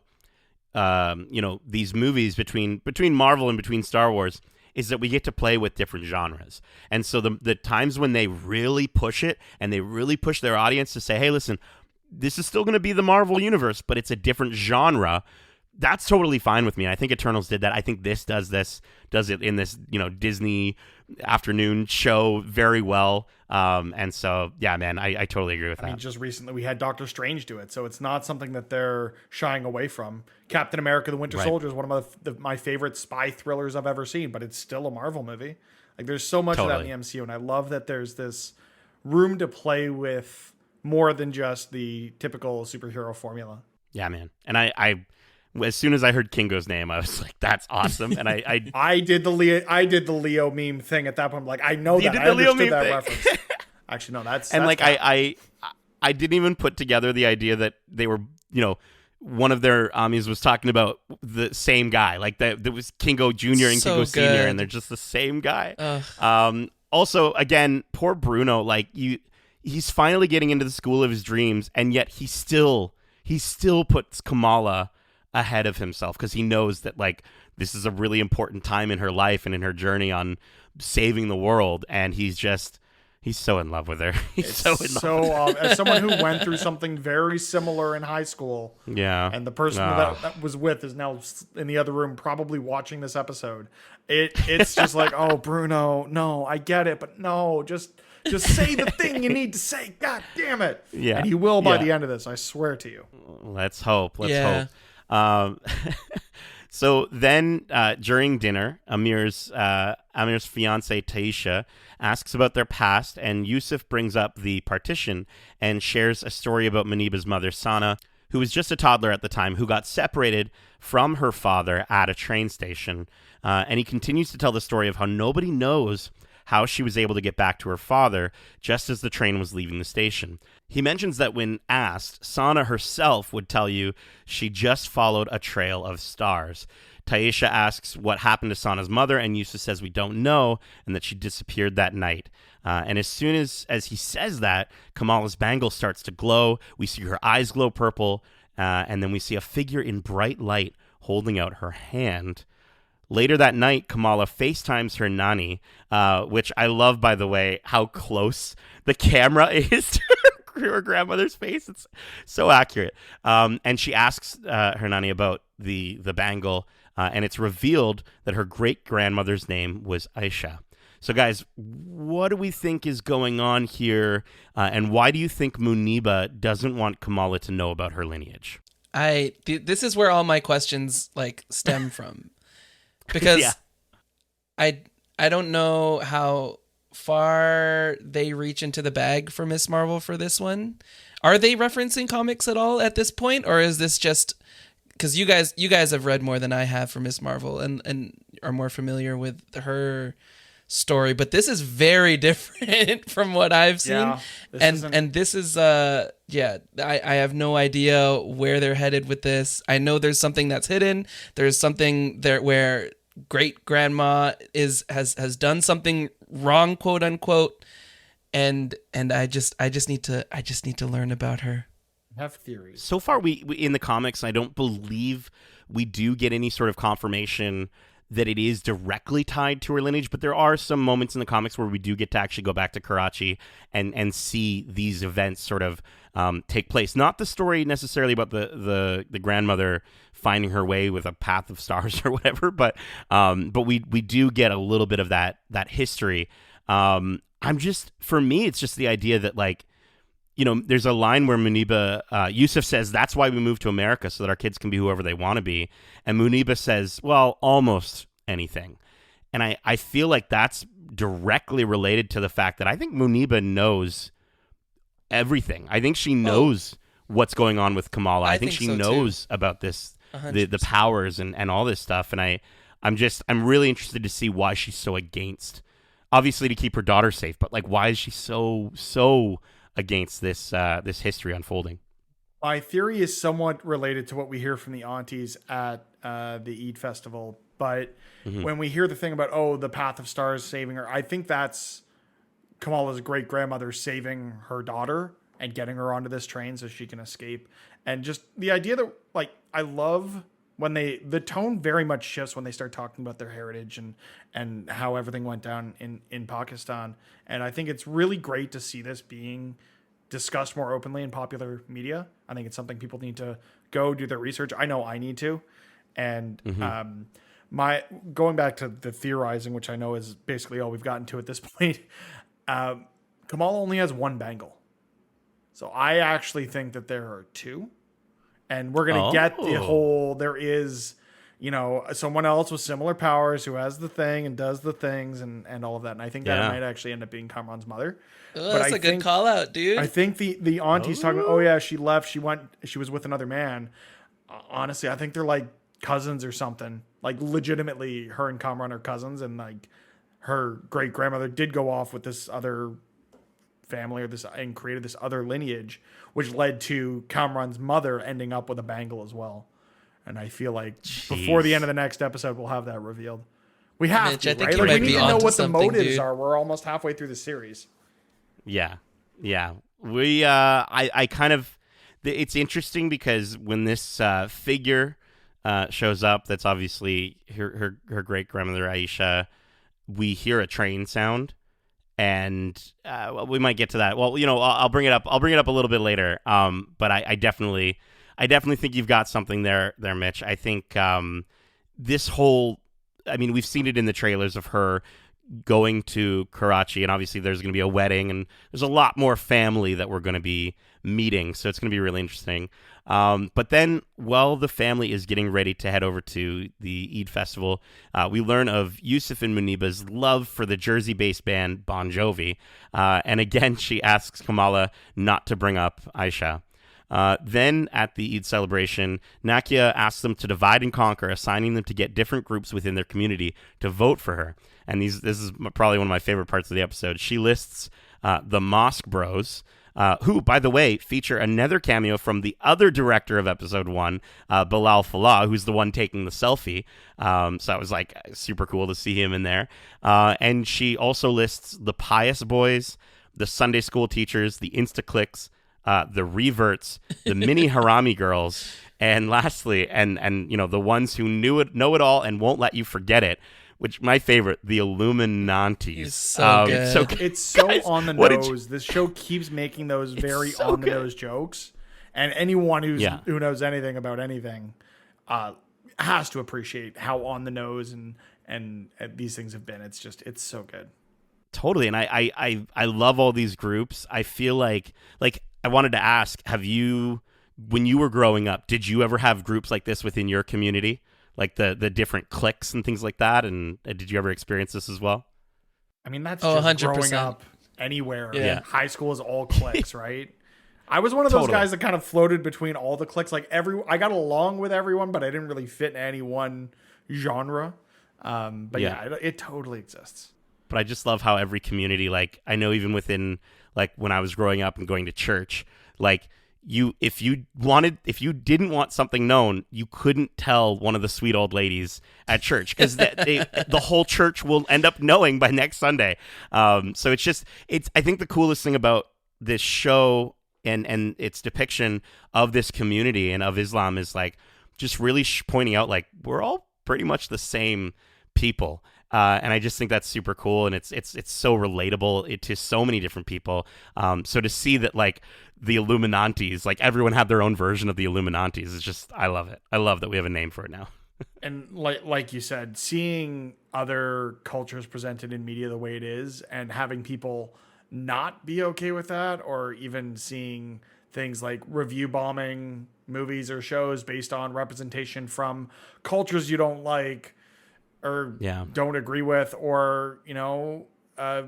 Speaker 1: these movies between Marvel and between Star Wars is that we get to play with different genres. And so the times when they really push it and they really push their audience to say, hey, listen, this is still going to be the Marvel universe, but it's a different genre. That's totally fine with me. I think Eternals did that. I think this does it in this, Disney afternoon show very well. And so, yeah, man, I totally agree with that.
Speaker 2: I mean, just recently we had Doctor Strange do it, so it's not something that they're shying away from. Captain America: The Winter Soldier is one of my favorite spy thrillers I've ever seen, but it's still a Marvel movie. There's so much of that in the MCU, and I love that there's this room to play with more than just the typical superhero formula.
Speaker 1: Yeah, man. And I as soon as I heard Kingo's name, I was like, "That's awesome!" And
Speaker 2: I did the Leo meme thing at that point. I'm like, I know that. I understood that reference. Actually, no, that's
Speaker 1: I didn't even put together the idea that they were, one of their Amis was talking about the same guy. That was Kingo Jr. and Kingo Sr. and they're just the same guy. Also, again, poor Bruno. He's finally getting into the school of his dreams, and yet he still puts Kamala ahead of himself, because he knows that this is a really important time in her life and in her journey on saving the world, and he's so in love with her.
Speaker 2: As someone who went through something very similar in high school, and the person that was with is now in the other room probably watching this episode, it's just like, oh, Bruno, no, I get it, but no, just say the thing you need to say. God damn it.
Speaker 1: Yeah.
Speaker 2: And he will by the end of this, I swear to you.
Speaker 1: Let's hope. Hope. So then during dinner, Amir's fiance Taisha asks about their past, and Yusuf brings up the partition and shares a story about Muniba's mother, Sana, who was just a toddler at the time, who got separated from her father at a train station. And he continues to tell the story of how nobody knows how she was able to get back to her father just as the train was leaving the station. He mentions that when asked, Sana herself would tell you she just followed a trail of stars. Taisha asks what happened to Sana's mother, and Yusuf says we don't know, and that she disappeared that night. And as soon as he says that, Kamala's bangle starts to glow. We see her eyes glow purple, and then we see a figure in bright light holding out her hand. Later that night, Kamala FaceTimes her nanny, which I love, by the way, how close the camera is to her grandmother's face. It's so accurate. And she asks her nanny about the bangle, and it's revealed that her great-grandmother's name was Aisha. So, guys, what do we think is going on here, and why do you think Muniba doesn't want Kamala to know about her lineage?
Speaker 3: This is where all my questions stem from. Because I don't know how far they reach into the bag for Miss Marvel for this one. Are they referencing comics at all at this point, or is this just because you guys have read more than I have for Miss Marvel and are more familiar with her story? But this is very different from what I've seen, this is I have no idea where they're headed with this. I know there's something that's hidden. There's something there where great grandma has done something wrong, quote unquote, and I just need to learn about her.
Speaker 2: I have theories.
Speaker 1: So far, we in the comics, I don't believe we do get any sort of confirmation that it is directly tied to her lineage, but there are some moments in the comics where we do get to actually go back to Karachi and see these events sort of take place. Not the story necessarily about the grandmother finding her way with a path of stars or whatever, but we do get a little bit of that history. For me, it's just the idea that there's a line where Muniba, Yusuf says, that's why we moved to America, so that our kids can be whoever they want to be. And Muniba says, well, almost anything. And I feel like that's directly related to the fact that I think Muniba knows everything. I think she knows what's going on with Kamala. I think she knows about this, the powers and all this stuff. And I'm really interested to see why she's so against, obviously to keep her daughter safe, but why is she so against this history unfolding?
Speaker 2: My theory is somewhat related to what we hear from the aunties at the Eid festival, but when we hear the thing about the path of stars saving her, I think that's Kamala's great grandmother saving her daughter and getting her onto this train so she can escape. And just the idea that I love when the tone very much shifts when they start talking about their heritage and how everything went down in Pakistan. And I think it's really great to see this being discussed more openly in popular media. I think it's something people need to go do their research. I know I need to. And my going back to the theorizing, which I know is basically all we've gotten to at this point, Kamala only has one bangle. So I actually think that there are two. And we're going to get the whole, there is, someone else with similar powers who has the thing and does the things and all of that. And I think that might actually end up being Kamran's mother.
Speaker 3: That's a good call out, dude.
Speaker 2: I think the auntie's talking about, she left, she was with another man. Honestly, I think they're like cousins or something. Legitimately, her and Kamran are cousins. And her great grandmother did go off with this other family and created this other lineage, which led to Kamran's mother ending up with a bangle as well. And I feel like before the end of the next episode, we'll have that revealed. We have to, right? We need to know what the motives are. We're almost halfway through the series.
Speaker 1: Yeah. We, I kind of, it's interesting because when this figure shows up, that's obviously her great grandmother Aisha, we hear a train sound. And we might get to that. Well, I'll bring it up. I'll bring it up a little bit later. But I definitely think you've got something there, Mitch. I think this whole, we've seen it in the trailers of her going to Karachi, and obviously there's going to be a wedding, and there's a lot more family that we're going to be meeting, so it's going to be really interesting. But then, while the family is getting ready to head over to the Eid festival, we learn of Yusuf and Muniba's love for the Jersey-based band Bon Jovi, and again, she asks Kamala not to bring up Aisha. Then, at the Eid celebration, Nakia asks them to divide and conquer, assigning them to get different groups within their community to vote for her. And this is probably one of my favorite parts of the episode. She lists the Mosque Bros, who, by the way, feature another cameo from the other director of episode 1, Bilal Fallah, who's the one taking the selfie. So that was like super cool to see him in there. And she also lists the Pious Boys, the Sunday school teachers, the Instaclicks, the Reverts, the Mini Harami Girls, and lastly, and the ones who know it all and won't let you forget it. Which my favorite, the Illuminantes.
Speaker 3: It's so good.
Speaker 2: It's so on the nose. This show keeps making those very on the nose jokes, and anyone who knows anything about anything has to appreciate how on the nose and these things have been. It's so good.
Speaker 1: Totally, and I love all these groups. I feel like I wanted to ask, when you were growing up, did you ever have groups like this within your community? Like the different cliques and things like that, and did you ever experience this as well?
Speaker 2: I mean, that's just
Speaker 3: 100%.
Speaker 2: growing up anywhere.
Speaker 3: Yeah.
Speaker 2: High school is all cliques, right? I was one of those guys that kind of floated between all the cliques. Like I got along with everyone, but I didn't really fit in any one genre. But it totally exists.
Speaker 1: But I just love how every community, like I know even within like when I was growing up and going to church, like if you didn't want something known, you couldn't tell one of the sweet old ladies at church because the whole church will end up knowing by next Sunday. So it's I think the coolest thing about this show and its depiction of this community and of Islam is like just really pointing out like we're all pretty much the same people. And I just think that's super cool, and it's so relatable to so many different people. So to see that like the Illuminantes, like everyone had their own version of the Illuminantes, is just I love it. I love that we have a name for it now.
Speaker 2: And like you said, seeing other cultures presented in media the way it is, and having people not be okay with that, or even seeing things like review bombing movies or shows based on representation from cultures you don't like or don't agree with, or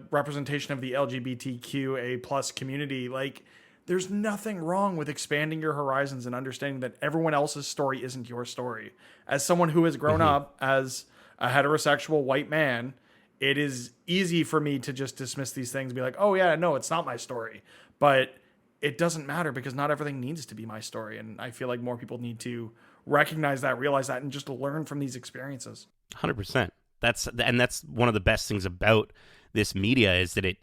Speaker 2: representation of the LGBTQA plus community. Like, there's nothing wrong with expanding your horizons and understanding that everyone else's story isn't your story. As someone who has grown up as a heterosexual white man, it is easy for me to just dismiss these things and be like, oh yeah, no, it's not my story. But it doesn't matter, because not everything needs to be my story. And I feel like more people need to recognize that, realize that, and just learn from these experiences.
Speaker 1: 100%. That's one of the best things about this media, is that it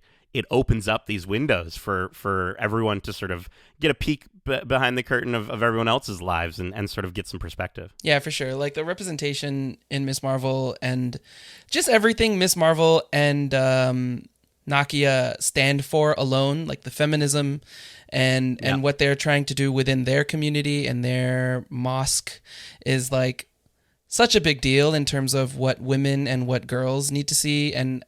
Speaker 1: opens up these windows for everyone to sort of get a peek behind the curtain of everyone else's lives and sort of get some perspective.
Speaker 3: Yeah, for sure. Like the representation in Miss Marvel and just everything Miss Marvel and Nakia stand for alone, like the feminism and what they're trying to do within their community and their mosque, is like such a big deal in terms of what women and what girls need to see. And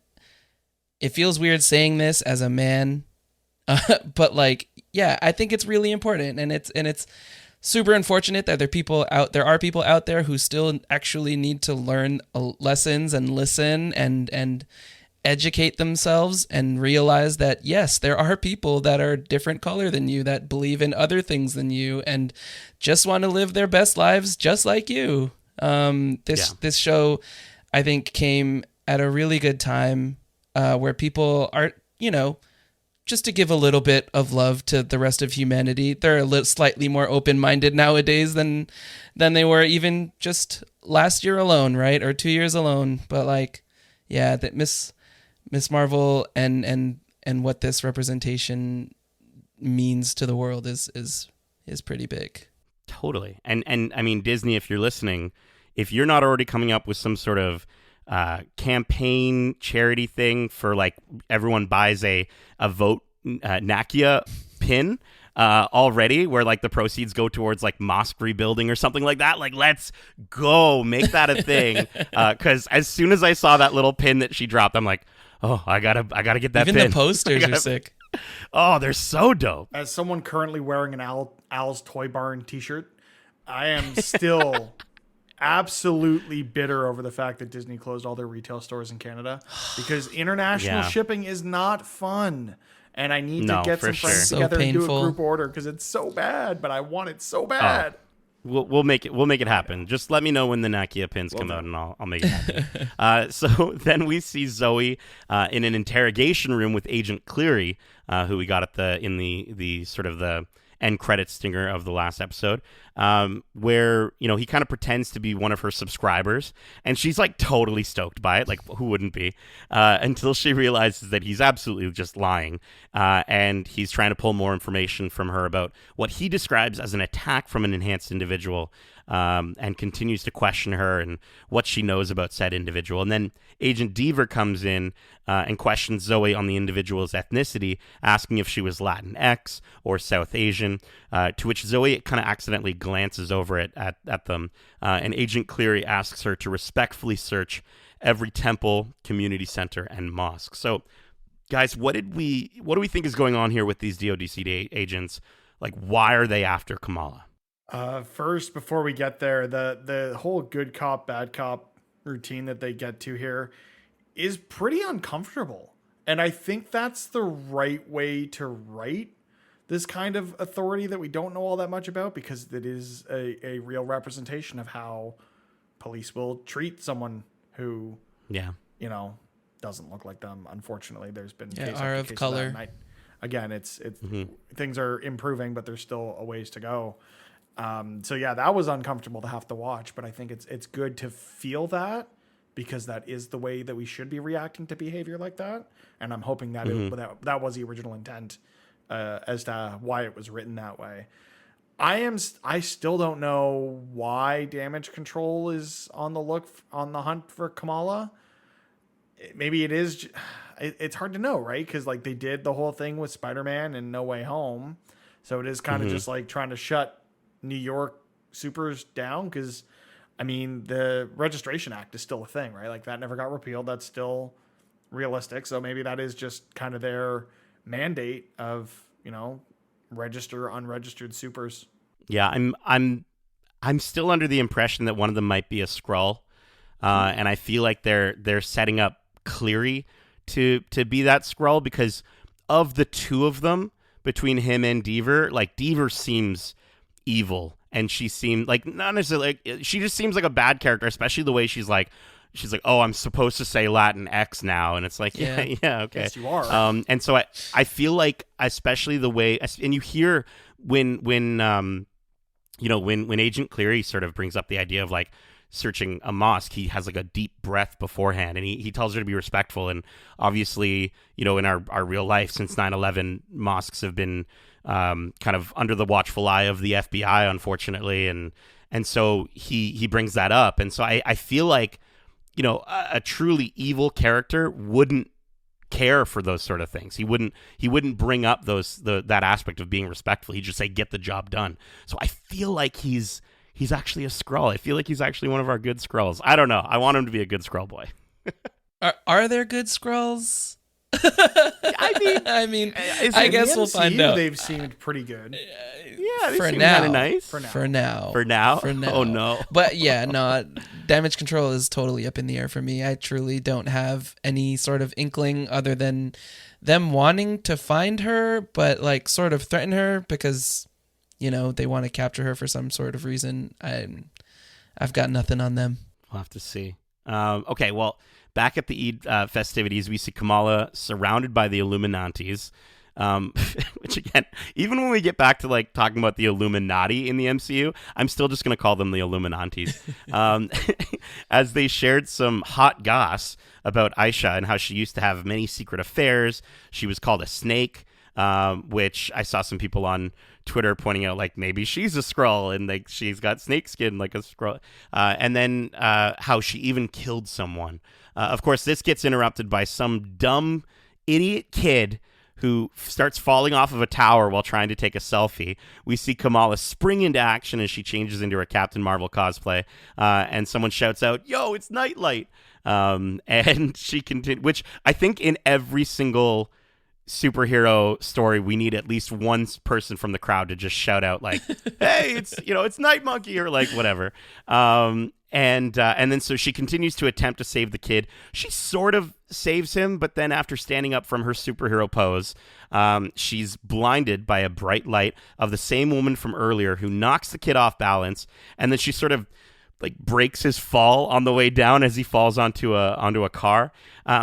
Speaker 3: it feels weird saying this as a man, but like, yeah, I think it's really important, and it's super unfortunate that there are people out there who still actually need to learn lessons and listen and educate themselves and realize that yes, there are people that are different color than you, that believe in other things than you, and just want to live their best lives just like you. This show, I think, came at a really good time, where people are, just to give a little bit of love to the rest of humanity. They're slightly more open-minded nowadays than they were even just last year alone, right? Or 2 years alone. But like, yeah, that Miss Marvel and what this representation means to the world is pretty big.
Speaker 1: Totally. And I mean, Disney, if you're listening, if you're not already coming up with some sort of campaign charity thing for like everyone buys a vote Nakia pin already, where like the proceeds go towards like mosque rebuilding or something like that, like let's go make that a thing. Because as soon as I saw that little pin that she dropped, I'm like, oh, I gotta get that
Speaker 3: Even
Speaker 1: pin.
Speaker 3: The posters are sick.
Speaker 1: Oh, they're so dope.
Speaker 2: As someone currently wearing an Al's Toy Barn t-shirt, I am still absolutely bitter over the fact that Disney closed all their retail stores in Canada, because international shipping is not fun. And I need to get some friends together and do a group order, because it's so bad, but I want it so bad.
Speaker 1: We'll make it happen. Just let me know when the Nakia pins come out, and I'll make it happen. So then we see Zoe in an interrogation room with Agent Cleary, who we got in the sort of the end credit stinger of the last episode, where he kind of pretends to be one of her subscribers, and she's like totally stoked by it, like who wouldn't be, until she realizes that he's absolutely just lying, and he's trying to pull more information from her about what he describes as an attack from an enhanced individual, and continues to question her and what she knows about said individual. And then Agent Deaver comes in and questions Zoe on the individual's ethnicity, asking if she was Latinx or South Asian, to which Zoe kind of accidentally glances over it at them, and Agent Cleary asks her to respectfully search every temple, community center, and mosque. So, guys, what do we think is going on here with these DODC agents? Like, why are they after Kamala?
Speaker 2: First, before we get there, the whole good cop, bad cop routine that they get to here is pretty uncomfortable. And I think that's the right way to write this kind of authority that we don't know all that much about, because it is a real representation of how police will treat someone who, doesn't look like them. Unfortunately, there's been case
Speaker 3: are of color.
Speaker 2: Again, it's things are improving, but there's still a ways to go. So yeah, that was uncomfortable to have to watch, but I think it's good to feel that, because that is the way that we should be reacting to behavior like that. And I'm hoping that that was the original intent, as to why it was written that way. I still don't know why Damage Control is on the hunt for Kamala. Maybe it is. It's hard to know, right? Because like they did the whole thing with Spider-Man and No Way Home, so it is kind of just like trying to shut New York supers down, because I mean the Registration Act is still a thing, right? Like that never got repealed. That's still realistic. So maybe that is just kind of their mandate of, register unregistered supers.
Speaker 1: Yeah, I'm still under the impression that one of them might be a Skrull, and I feel like they're setting up Cleary to be that Skrull, because of the two of them, between him and Deaver, like Deaver seems evil, and she seemed like not necessarily like, she just seems like a bad character, especially the way she's like, oh, I'm supposed to say Latin X now, and it's like, yeah, okay,
Speaker 2: yes, you are.
Speaker 1: And so I feel like, especially the way, and you hear when Agent Cleary sort of brings up the idea of like searching a mosque, he has like a deep breath beforehand, and he tells her to be respectful. And obviously, in our real life, since 9/11, mosques have been kind of under the watchful eye of the FBI, unfortunately, and so he brings that up. And so I feel like, a truly evil character wouldn't care for those sort of things. He wouldn't bring up that aspect of being respectful. He'd just say, get the job done. So I feel like he's actually a Skrull. I feel like he's actually one of our good Skrulls. I don't know. I want him to be a good Skrull boy.
Speaker 3: Are there good Skrulls?
Speaker 1: I mean,
Speaker 3: I guess we'll find out.
Speaker 2: They've seemed pretty good.
Speaker 1: Yeah, they
Speaker 3: for
Speaker 1: seem
Speaker 3: now.
Speaker 1: Kind of nice.
Speaker 3: For now.
Speaker 1: Oh no.
Speaker 3: But yeah, no. Damage Control is totally up in the air for me. I truly don't have any sort of inkling other than them wanting to find her, but like sort of threaten her because, they want to capture her for some sort of reason. I've got nothing on them.
Speaker 1: We'll have to see. Okay, well, back at the Eid festivities, we see Kamala surrounded by the Illuminantes, which again, even when we get back to like talking about the Illuminati in the MCU, I'm still just going to call them the Illuminantes, as they shared some hot goss about Aisha and how she used to have many secret affairs. She was called a snake, which I saw some people on Twitter pointing out like maybe she's a Skrull and like she's got snake skin like a Skrull, and then how she even killed someone. Of course, this gets interrupted by some dumb idiot kid who starts falling off of a tower while trying to take a selfie. We see Kamala spring into action as she changes into her Captain Marvel cosplay, and someone shouts out, "Yo, it's Nightlight!" And she continues, which I think in every single superhero story, we need at least one person from the crowd to just shout out like, "Hey, it's Night Monkey," or like whatever. And then so she continues to attempt to save the kid. She sort of saves him, but then after standing up from her superhero pose, she's blinded by a bright light of the same woman from earlier who knocks the kid off balance, and then she sort of like breaks his fall on the way down as he falls onto a car.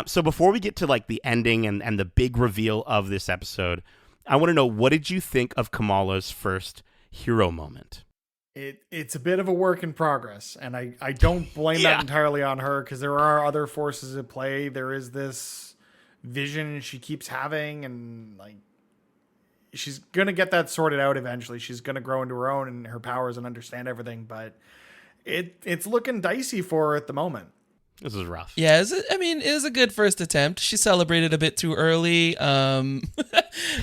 Speaker 1: So before we get to like the ending and the big reveal of this episode, I want to know, what did you think of Kamala's first hero moment?
Speaker 2: It's a bit of a work in progress, and I don't blame that entirely on her, because there are other forces at play. There is this vision she keeps having, and like she's gonna get that sorted out eventually. She's gonna grow into her own and her powers and understand everything, but it's looking dicey for her at the moment.
Speaker 1: This is rough.
Speaker 3: Yeah, it was a good first attempt. She celebrated a bit too early.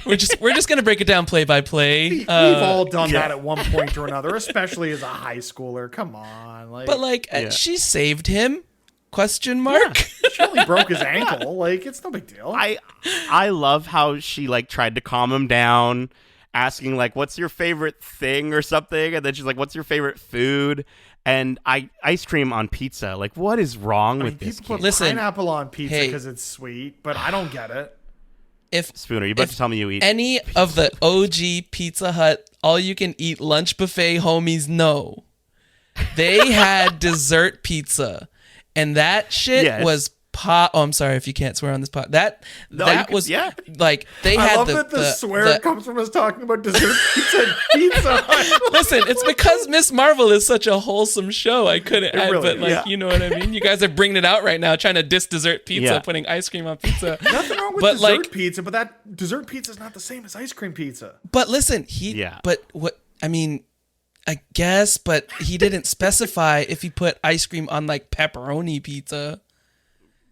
Speaker 3: We're just gonna break it down play by play.
Speaker 2: We've all done that at one point or another, especially as a high schooler. Come on,
Speaker 3: she saved him? Question mark.
Speaker 2: She only broke his ankle. Like, it's no big deal.
Speaker 1: I love how she like tried to calm him down, asking like, "What's your favorite thing?" or something, and then she's like, "What's your favorite food?" And ice cream on pizza. Like, what is wrong with this
Speaker 2: people
Speaker 1: kid?
Speaker 2: put pineapple on pizza because it's sweet, but I don't get it.
Speaker 3: If
Speaker 1: Spoonr, you about to tell me you eat
Speaker 3: any of the OG Pizza Hut all-you-can-eat lunch buffet homies know, they had dessert pizza, and that shit was pot. Oh, I'm sorry if you can't swear on this pot. Like they had.
Speaker 2: I love that the swear comes from us talking about dessert pizza and pizza.
Speaker 3: Listen, it's because Miss Marvel is such a wholesome show. I couldn't add,
Speaker 2: really
Speaker 3: but like you know what I mean. You guys are bringing it out right now, trying to diss dessert pizza, putting ice cream on pizza.
Speaker 2: Nothing wrong with dessert pizza, but that dessert pizza is not the same as ice cream pizza.
Speaker 3: But listen, But what I mean. I guess, but he didn't specify if he put ice cream on like pepperoni pizza.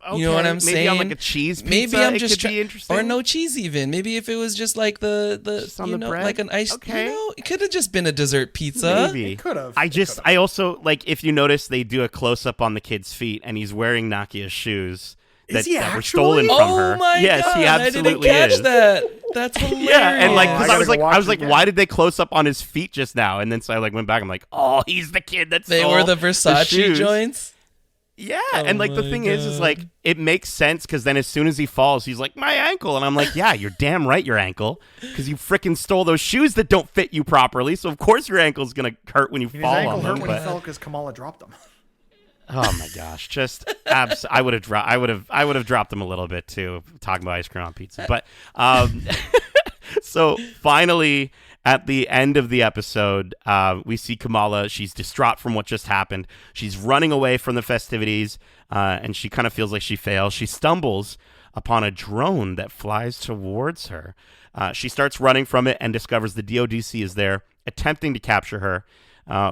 Speaker 1: Okay,
Speaker 3: you know what I'm saying?
Speaker 1: Maybe on like a cheese pizza.
Speaker 3: Maybe I'm just
Speaker 1: be interesting.
Speaker 3: or no cheese even. Maybe if it was just like the
Speaker 1: bread?
Speaker 3: like an ice.
Speaker 1: Okay.
Speaker 3: It could have just been a dessert pizza.
Speaker 1: Maybe
Speaker 2: it could have.
Speaker 1: I also like, if you notice, they do a close up on the kid's feet, and he's wearing Nakia's shoes that were stolen from her.
Speaker 3: Oh my
Speaker 1: yes,
Speaker 3: God,
Speaker 1: he absolutely
Speaker 3: I didn't catch
Speaker 1: is.
Speaker 3: that. That's hilarious.
Speaker 1: Yeah, and like, because I was like,
Speaker 2: again.
Speaker 1: why did they close up on his feet just now? And then so I like went back. I'm like, oh, he's the kid that
Speaker 3: they
Speaker 1: stole
Speaker 3: were the Versace
Speaker 1: shoes.
Speaker 3: joints.
Speaker 1: Yeah, and like the thing is like, it makes sense, because then as soon as he falls, he's like, my ankle, and I'm like, yeah, you're damn right, your ankle, because you freaking stole those shoes that don't fit you properly. So of course your ankle's gonna hurt when you fall on them.
Speaker 2: His ankle hurt when he fell because Kamala dropped them.
Speaker 1: Oh my gosh! Just I would have dropped them a little bit too, talking about ice cream on pizza. But so finally, at the end of the episode, we see Kamala. She's distraught from what just happened. She's running away from the festivities, and she kind of feels like she fails. She stumbles upon a drone that flies towards her. She starts running from it and discovers the DODC is there, attempting to capture her.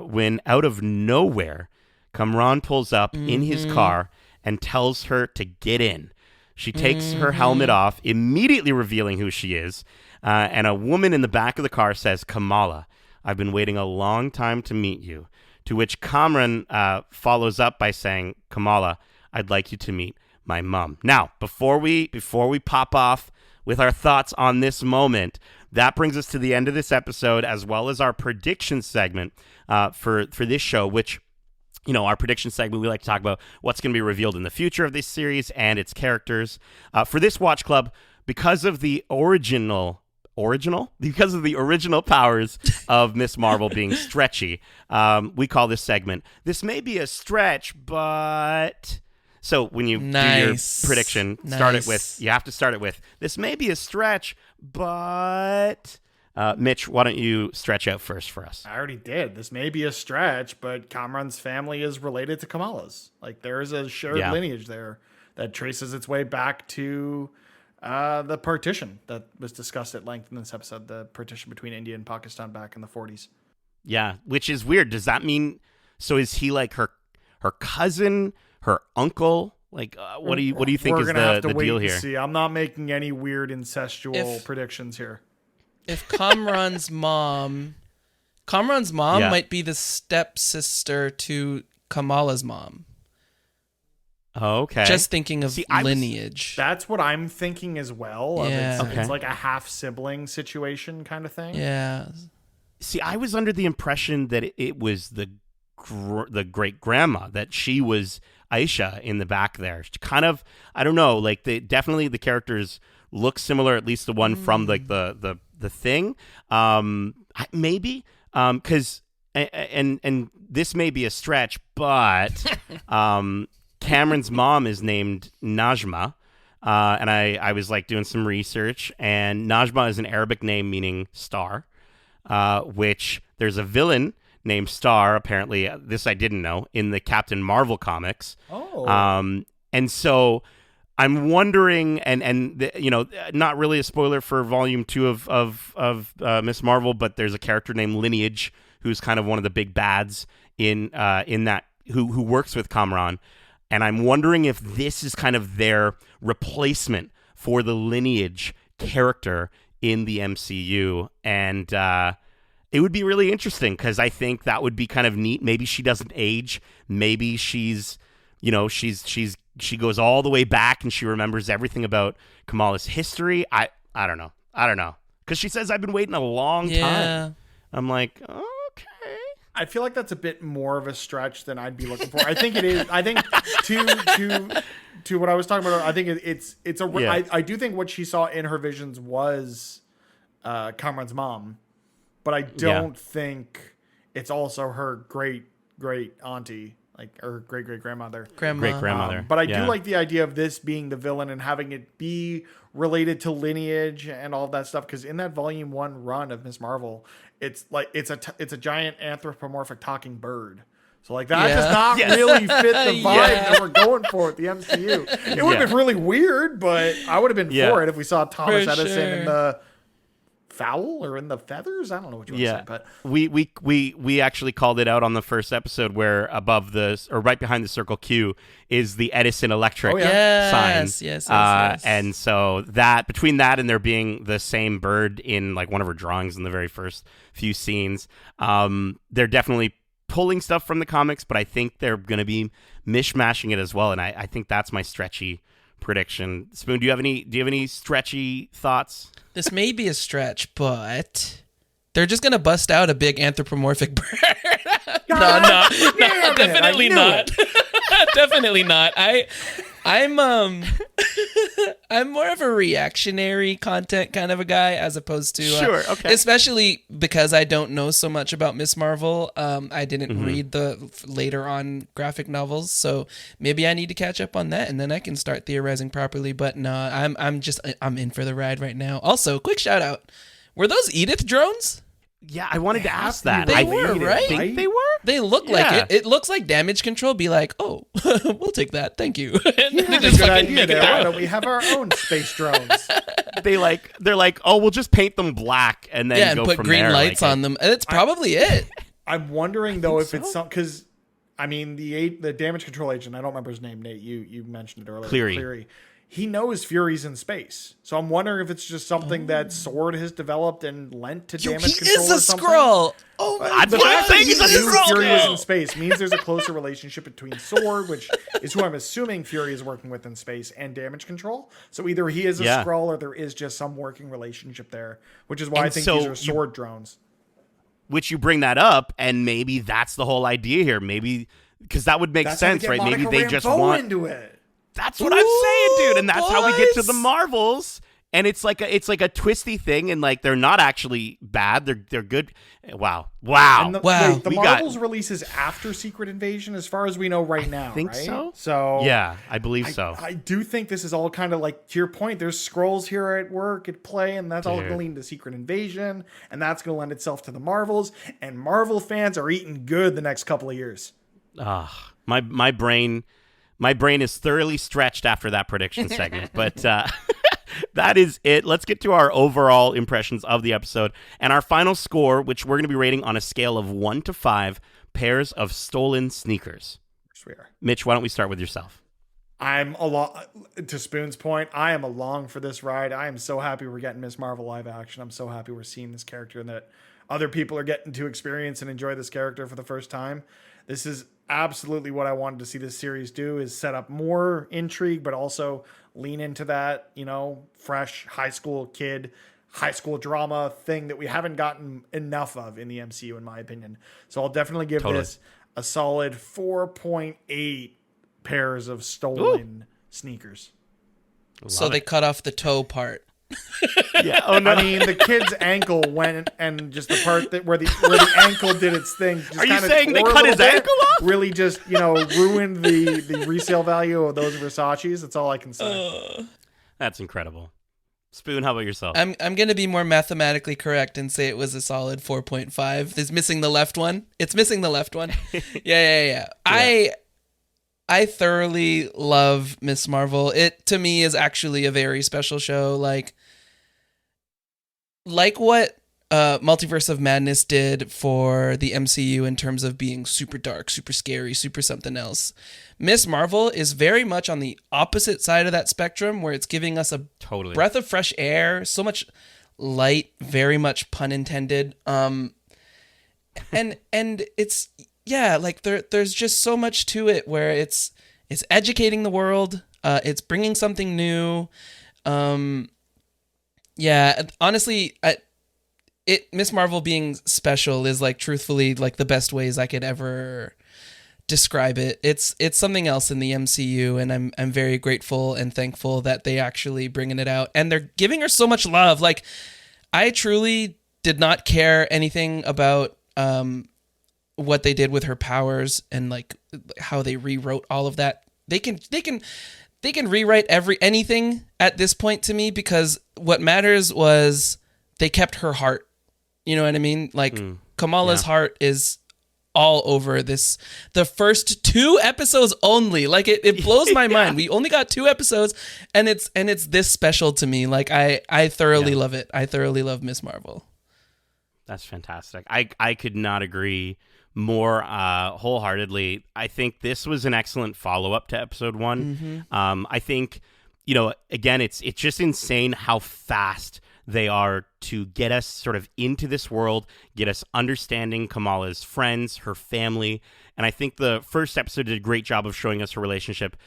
Speaker 1: When out of nowhere, Kamran pulls up in his car and tells her to get in. She takes her helmet off, immediately revealing who she is. And a woman in the back of the car says, Kamala, I've been waiting a long time to meet you. To which Kamran follows up by saying, Kamala, I'd like you to meet my mom. Now, before we pop off with our thoughts on this moment, that brings us to the end of this episode, as well as our prediction segment for this show, which, you know, our prediction segment, we like to talk about what's going to be revealed in the future of this series and its characters. For this Watch Club, because of the original powers of Miss Marvel being stretchy, we call this segment, This May Be a Stretch, but... So when you do your prediction, you have to start it with, this may be a stretch, but... Mitch, why don't you stretch out first for us?
Speaker 2: I already did. This may be a stretch, but Kamran's family is related to Kamala's. Like, there is a shared lineage there that traces its way back to the partition that was discussed at length in this episode, the partition between India and Pakistan back in the 40s.
Speaker 1: Yeah, which is weird. Does that mean, so is he like her cousin, her uncle? Like, what do you think is the deal here?
Speaker 2: See, I'm not making any weird incestual predictions here.
Speaker 3: If Kamran's mom might be the stepsister to Kamala's mom.
Speaker 1: Oh, okay.
Speaker 3: Just thinking of lineage.
Speaker 2: That's what I'm thinking as well.
Speaker 3: Yeah.
Speaker 2: It's like a half sibling situation kind of thing.
Speaker 3: Yeah.
Speaker 1: See, I was under the impression that it was the great grandma, that she was Aisha in the back there. She kind of, I don't know, like definitely the characters look similar, at least the one from like the thing. Maybe because and this may be a stretch, but Cameron's mom is named Najma. And I was like doing some research, and Najma is an Arabic name meaning star, which there's a villain named Star, apparently, this I didn't know, in the Captain Marvel comics.
Speaker 2: Oh.
Speaker 1: And so I'm wondering, not really a spoiler for Volume 2 of Miss Marvel, but there's a character named Lineage who's kind of one of the big bads in that, who works with Kamran. And I'm wondering if this is kind of their replacement for the Lineage character in the MCU. And it would be really interesting because I think that would be kind of neat. Maybe she doesn't age. Maybe she goes all the way back and she remembers everything about Kamala's history. I don't know. Because she says, I've been waiting a long time. I'm like, okay.
Speaker 2: I feel like that's a bit more of a stretch than I'd be looking for. I think it is. I think to what I was talking about, I think it's a.
Speaker 1: Yeah.
Speaker 2: I do think what she saw in her visions was Kamran's mom, but I don't think it's also her great auntie, like her great grandmother.
Speaker 3: Great
Speaker 1: grandmother.
Speaker 2: But I do like the idea of this being the villain and having it be related to lineage and all of that stuff. Because in that Volume 1 run of Miss Marvel, it's like it's a giant anthropomorphic talking bird. So like that does not really fit the vibe that we're going for at the MCU. It would have been really weird, but I would have been for it if we saw Thomas Edison in the fowl or in the feathers. I don't know what you want to say, but
Speaker 1: we actually called it out on the first episode where above right behind the circle Q is the Edison Electric sign.
Speaker 3: Yes.
Speaker 1: And so that between that and there being the same bird in like one of her drawings in the very first few scenes, they're definitely pulling stuff from the comics, but I think they're going to be mishmashing it as well. And I think that's my stretchy prediction. Spoon, do you have any stretchy thoughts?
Speaker 3: This may be a stretch, but they're just gonna bust out a big anthropomorphic bird. No, definitely not. Definitely not. I'm more of a reactionary content kind of a guy as opposed to
Speaker 1: sure, okay.
Speaker 3: Especially because I don't know so much about Miss Marvel. I didn't read the later on graphic novels, so maybe I need to catch up on that and then I can start theorizing properly. But no, I'm in for the ride right now. Also, quick shout out: were those Edith drones?
Speaker 1: Yeah, I wanted to ask that.
Speaker 3: They were, right?
Speaker 1: I think they were.
Speaker 3: They look like it. It looks like Damage Control. Be like, oh, we'll take that. Thank you. And
Speaker 2: they just fucking make it. Why don't we have our own space drones?
Speaker 1: They're like, oh, we'll just paint them black and then go
Speaker 3: and put
Speaker 1: from
Speaker 3: green
Speaker 1: there,
Speaker 3: lights on them. And it's probably it.
Speaker 2: I'm wondering though if it's some because I mean the Damage Control agent. I don't remember his name. Nate, you mentioned it earlier.
Speaker 1: Cleary.
Speaker 2: He knows Fury's in space, so I'm wondering if it's just something that Sword has developed and lent to Damage Control.
Speaker 3: He is a
Speaker 2: or something.
Speaker 3: Skrull. Oh my
Speaker 1: God! I'm saying he's a Skrull.
Speaker 2: Fury was in space means there's a closer relationship between Sword, which is who I'm assuming Fury is working with in space, and Damage Control. So either he is a Skrull or there is just some working relationship there, which is why I think these are Sword drones.
Speaker 1: Which you bring that up, and maybe that's the whole idea here. Maybe because that would make sense, right? Maybe they just want
Speaker 2: into it.
Speaker 1: That's what I'm saying, dude, and that's how we get to the Marvels. And it's like a twisty thing, and like they're not actually bad; they're good. Wow.
Speaker 2: And the Marvels releases after Secret Invasion, as far as we know right now.
Speaker 1: I think
Speaker 2: right?
Speaker 1: so.
Speaker 2: So
Speaker 1: yeah, I believe so.
Speaker 2: I do think this is all kind of like to your point. There's Skrulls here at work at play, and that's all going to lead to Secret Invasion, and that's going to lend itself to the Marvels. And Marvel fans are eating good the next couple of years.
Speaker 1: My brain is thoroughly stretched after that prediction segment, but that is it. Let's get to our overall impressions of the episode and our final score, which we're going to be rating on a scale of 1 to 5 pairs of stolen sneakers.
Speaker 2: We are.
Speaker 1: Mitch, why don't we start with yourself?
Speaker 2: I'm to Spoon's point, I am along for this ride. I am so happy we're getting Miss Marvel live action. I'm so happy we're seeing this character and that other people are getting to experience and enjoy this character for the first time. This is absolutely what I wanted to see this series do, is set up more intrigue, but also lean into that, fresh high school drama thing that we haven't gotten enough of in the MCU, in my opinion. So I'll definitely give this a solid 4.8 pairs of stolen sneakers.
Speaker 3: So they cut off the toe part.
Speaker 1: Yeah. Oh no.
Speaker 2: I mean, the kid's ankle went, and just the part that where the ankle did its thing. Just
Speaker 1: Are you saying they cut his ankle off?
Speaker 2: Really, just ruined the resale value of those Versace's. That's all I can say.
Speaker 1: That's incredible. Spoon, how about yourself?
Speaker 3: I'm going to be more mathematically correct and say it was a solid 4.5. It's missing the left one. It's missing the left one. Yeah. I thoroughly love Miss Marvel. It, to me, is actually a very special show. Like what Multiverse of Madness did for the MCU in terms of being super dark, super scary, super something else. Miss Marvel is very much on the opposite side of that spectrum, where it's giving us a breath of fresh air, so much light, very much pun intended. And it's, yeah, like there's just so much to it where it's educating the world, it's bringing something new. Yeah, honestly, Miss Marvel being special is like truthfully like the best ways I could ever describe it. It's something else in the MCU, and I'm very grateful and thankful that they actually bringing it out, and they're giving her so much love. Like, I truly did not care anything about what they did with her powers and like how they rewrote all of that. They can rewrite anything at this point to me, because what matters was they kept her heart. You know what I mean? Like Kamala's heart is all over this. The first 2 episodes only. Like it blows my mind. We only got 2 episodes, and it's this special to me. Like I thoroughly love it. I thoroughly love Miss Marvel.
Speaker 1: That's fantastic. I could not agree more wholeheartedly. I think this was an excellent follow-up to episode 1. I think, again, it's just insane how fast they are to get us sort of into this world, get us understanding Kamala's friends, her family. And I think the first episode did a great job of showing us her relationship,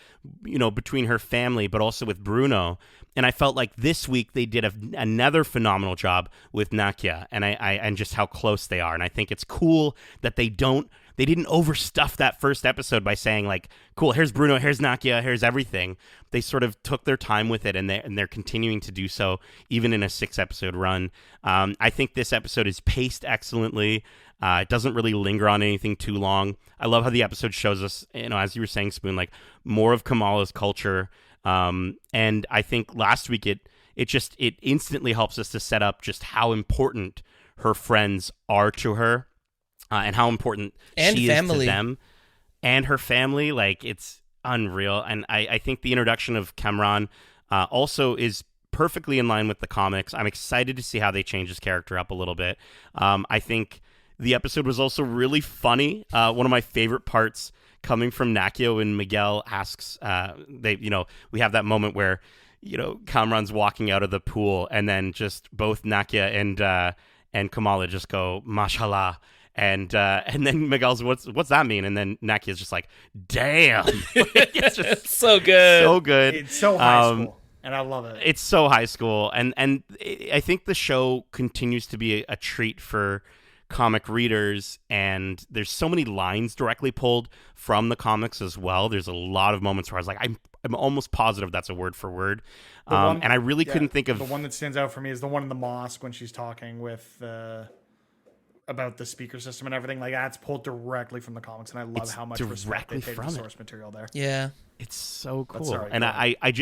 Speaker 1: between her family, but also with Bruno. And I felt like this week they did another phenomenal job with Nakia, and just how close they are. And I think it's cool that they didn't overstuff that first episode by saying like, cool, here's Bruno, here's Nakia, here's everything. They sort of took their time with it, and they're continuing to do so even in a 6-episode run. I think this episode is paced excellently. It doesn't really linger on anything too long. I love how the episode shows us, as you were saying, Spoon, like more of Kamala's culture. And I think last week it instantly helps us to set up just how important her friends are to her, and how important she is to them and her family. Like, it's unreal. And I think the introduction of Cameron also is perfectly in line with the comics. I'm excited to see how they change his character up a little bit. I think the episode was also really funny. One of my favorite parts coming from Nakia when Miguel asks, we have that moment where, Cameron's walking out of the pool, and then just both Nakia and Kamala just go, mashallah. And then Miguel's, what's that mean? And then Nakia's just like, damn. It's just
Speaker 3: so good.
Speaker 1: So good.
Speaker 2: It's so high school, and I love it.
Speaker 1: It's so high school. And I think the show continues to be a treat for comic readers, and there's so many lines directly pulled from the comics as well. There's a lot of moments where I was like, I'm almost positive that's a word for word. And I really couldn't think of...
Speaker 2: The one that stands out for me is the one in the mosque when she's talking with... about the speaker system and everything. Like, that's pulled directly from the comics, and I love how much respect they paid to source material there.
Speaker 3: Yeah.
Speaker 1: It's so cool.
Speaker 2: Sorry,
Speaker 1: and I was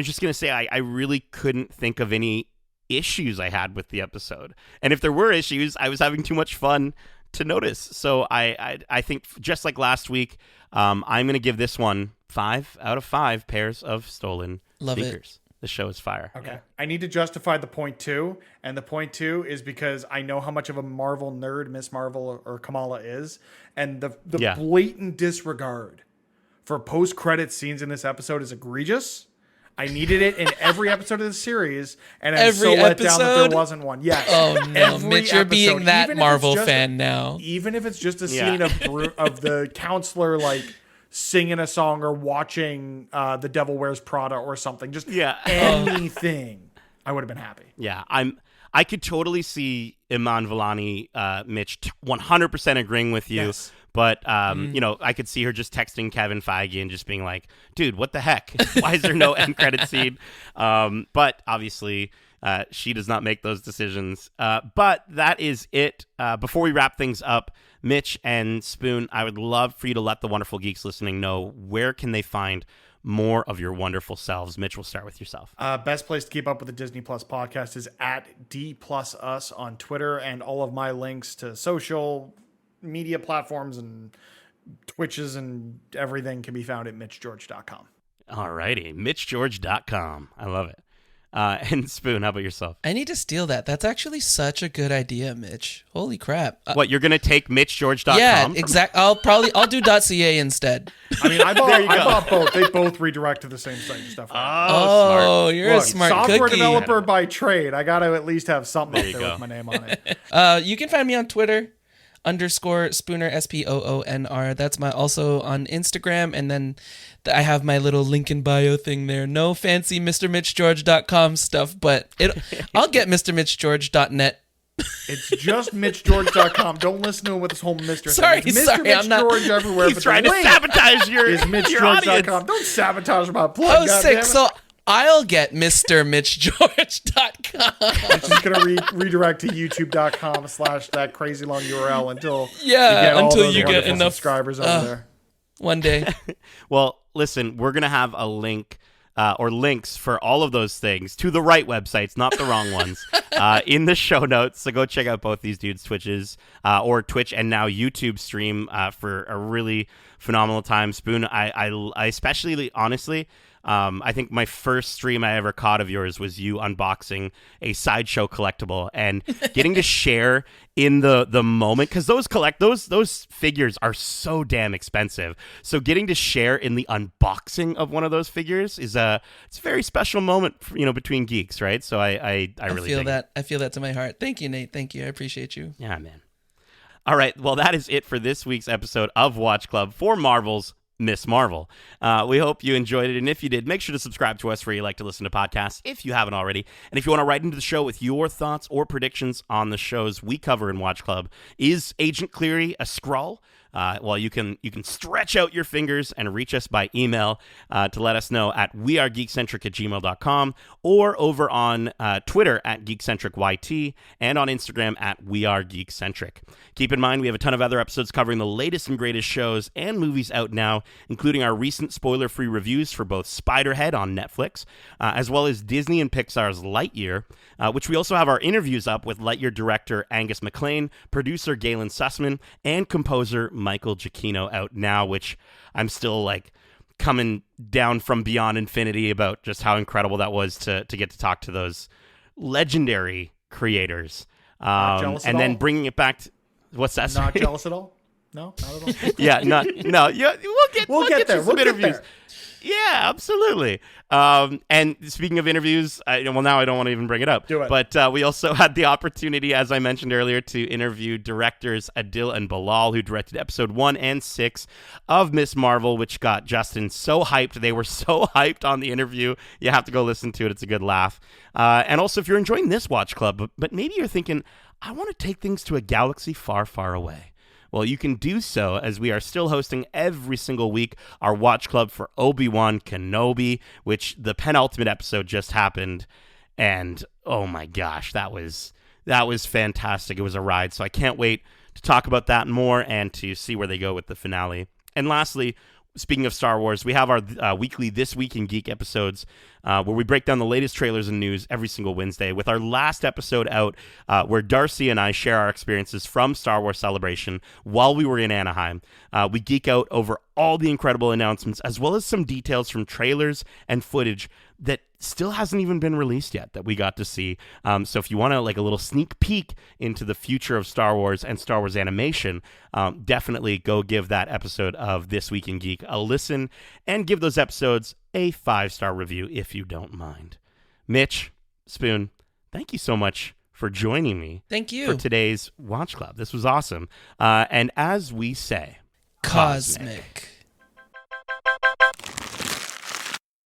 Speaker 1: just going to say, I really couldn't think of any issues I had with the episode. And if there were issues, I was having too much fun to notice. So I think, just like last week, I'm going to give this one 5 out of 5 pairs of stolen speakers. The show is fire.
Speaker 2: Okay.
Speaker 1: Yeah.
Speaker 2: I need to justify the point 2. And the point 2 is because I know how much of a Marvel nerd Miss Marvel or Kamala is. And the blatant disregard for post-credit scenes in this episode is egregious. I needed it in every episode of the series. And I'm so let down that there wasn't one. Yes.
Speaker 3: Oh, no. Mitch, you're being that Marvel fan now.
Speaker 2: Even if it's just a scene of the counselor, like, singing a song or watching The Devil Wears Prada or something. Just anything. I would have been happy.
Speaker 1: Yeah, I could totally see Iman Vellani, Mitch, 100% agreeing with you.
Speaker 2: Yes.
Speaker 1: But, you know, I could see her just texting Kevin Feige and just being like, dude, what the heck? Why is there no end credit scene? But obviously, she does not make those decisions. But that is it. Before we wrap things up, Mitch and Spoon, I would love for you to let the wonderful geeks listening know where can they find more of your wonderful selves. Mitch, we'll start with yourself.
Speaker 2: Best place to keep up with the Disney Plus podcast is at D+Us on Twitter, and all of my links to social media platforms and Twitches and everything can be found at MitchGeorge.com.
Speaker 1: All righty, MitchGeorge.com. I love it. And Spoon, how about yourself?
Speaker 3: I need to steal that. That's actually such a good idea, Mitch. Holy crap.
Speaker 1: What, you're going to take MitchGeorge.com?
Speaker 3: Yeah, exactly. I'll do .ca instead.
Speaker 2: I mean, I bought both. They both redirect to the same site and stuff.
Speaker 3: Oh, you're a smart
Speaker 2: software
Speaker 3: cookie.
Speaker 2: developer by trade. I got to at least have something up there with my name on it.
Speaker 3: You can find me on Twitter, _Spoonr, SPOONR. That's also on Instagram. And then I have my little link in bio thing there. No fancy MrMitchGeorge.com stuff, but I'll get MrMitchGeorge.net.
Speaker 2: It's just MitchGeorge.com. Don't listen to him with this whole Mr.
Speaker 3: Sorry,
Speaker 2: thing. It's Mr. Mitch
Speaker 3: I'm not.
Speaker 2: George everywhere.
Speaker 1: He's trying to sabotage your audience.
Speaker 2: MitchGeorge.com. Don't sabotage my plug.
Speaker 3: Oh, sick. So I'll get MrMitchGeorge.com.
Speaker 2: It's just going to redirect to YouTube.com/that crazy long URL until
Speaker 3: you get enough
Speaker 2: subscribers over there.
Speaker 3: One day.
Speaker 1: Well, listen, we're going to have a link or links for all of those things to the right websites, not the wrong ones, in the show notes. So go check out both these dudes' Twitches or Twitch and now YouTube stream for a really phenomenal time. Spoon, I especially, honestly, I think my first stream I ever caught of yours was you unboxing a Sideshow collectible and getting to share in the moment, because those figures are so damn expensive. So getting to share in the unboxing of one of those figures it's a very special moment, between geeks, right? So I really
Speaker 3: feel that. I feel that to my heart. Thank you, Nate. Thank you. I appreciate you.
Speaker 1: Yeah, man. All right. Well, that is it for this week's episode of Watch Club for Marvel's Miss Marvel. We hope you enjoyed it, and if you did, make sure to subscribe to us where you like to listen to podcasts if you haven't already. And if you want to write into the show with your thoughts or predictions on the shows we cover in Watch Club, is Agent Cleary a Skrull? Well, you can stretch out your fingers and reach us by email to let us know at wearegeekcentric@gmail.com or over on Twitter at GeekcentricYT and on Instagram at wearegeekcentric. Keep in mind, we have a ton of other episodes covering the latest and greatest shows and movies out now, including our recent spoiler-free reviews for both Spiderhead on Netflix, as well as Disney and Pixar's Lightyear, which we also have our interviews up with Lightyear director Angus MacLean, producer Galen Sussman, and composer Michael Giacchino out now, which I'm still coming down from beyond infinity about just how incredible that was to get to talk to those legendary creators. And then bringing it back to what's that?
Speaker 2: Not jealous at all? No, not at all.
Speaker 1: Yeah, no. Yeah, we'll get there.
Speaker 2: We'll get there.
Speaker 1: Yeah, absolutely. And speaking of interviews, now I don't want to even bring it up.
Speaker 2: Do it.
Speaker 1: But we also had the opportunity, as I mentioned earlier, to interview directors Adil and Bilal, who directed episode 1 and 6 of Miss Marvel, which got Justin so hyped. They were so hyped on the interview. You have to go listen to it. It's a good laugh. And also, if you're enjoying this Watch Club, but maybe you're thinking, I want to take things to a galaxy far, far away. Well, you can do so, as we are still hosting every single week our Watch Club for Obi-Wan Kenobi, which the penultimate episode just happened, and oh my gosh, that was fantastic. It was a ride, so I can't wait to talk about that more and to see where they go with the finale. And lastly, speaking of Star Wars, we have our weekly This Week in Geek episodes where we break down the latest trailers and news every single Wednesday, with our last episode out where Darcy and I share our experiences from Star Wars Celebration while we were in Anaheim. We geek out over all the incredible announcements, as well as some details from trailers and footage that still hasn't even been released yet that we got to see. So if you want a little sneak peek into the future of Star Wars and Star Wars animation, definitely go give that episode of This Week in Geek a listen and give those episodes a 5-star review if you don't mind. Mitch, Spoon, thank you so much for joining me.
Speaker 3: Thank you.
Speaker 1: For today's Watch Club. This was awesome. And as we say,
Speaker 3: Cosmic.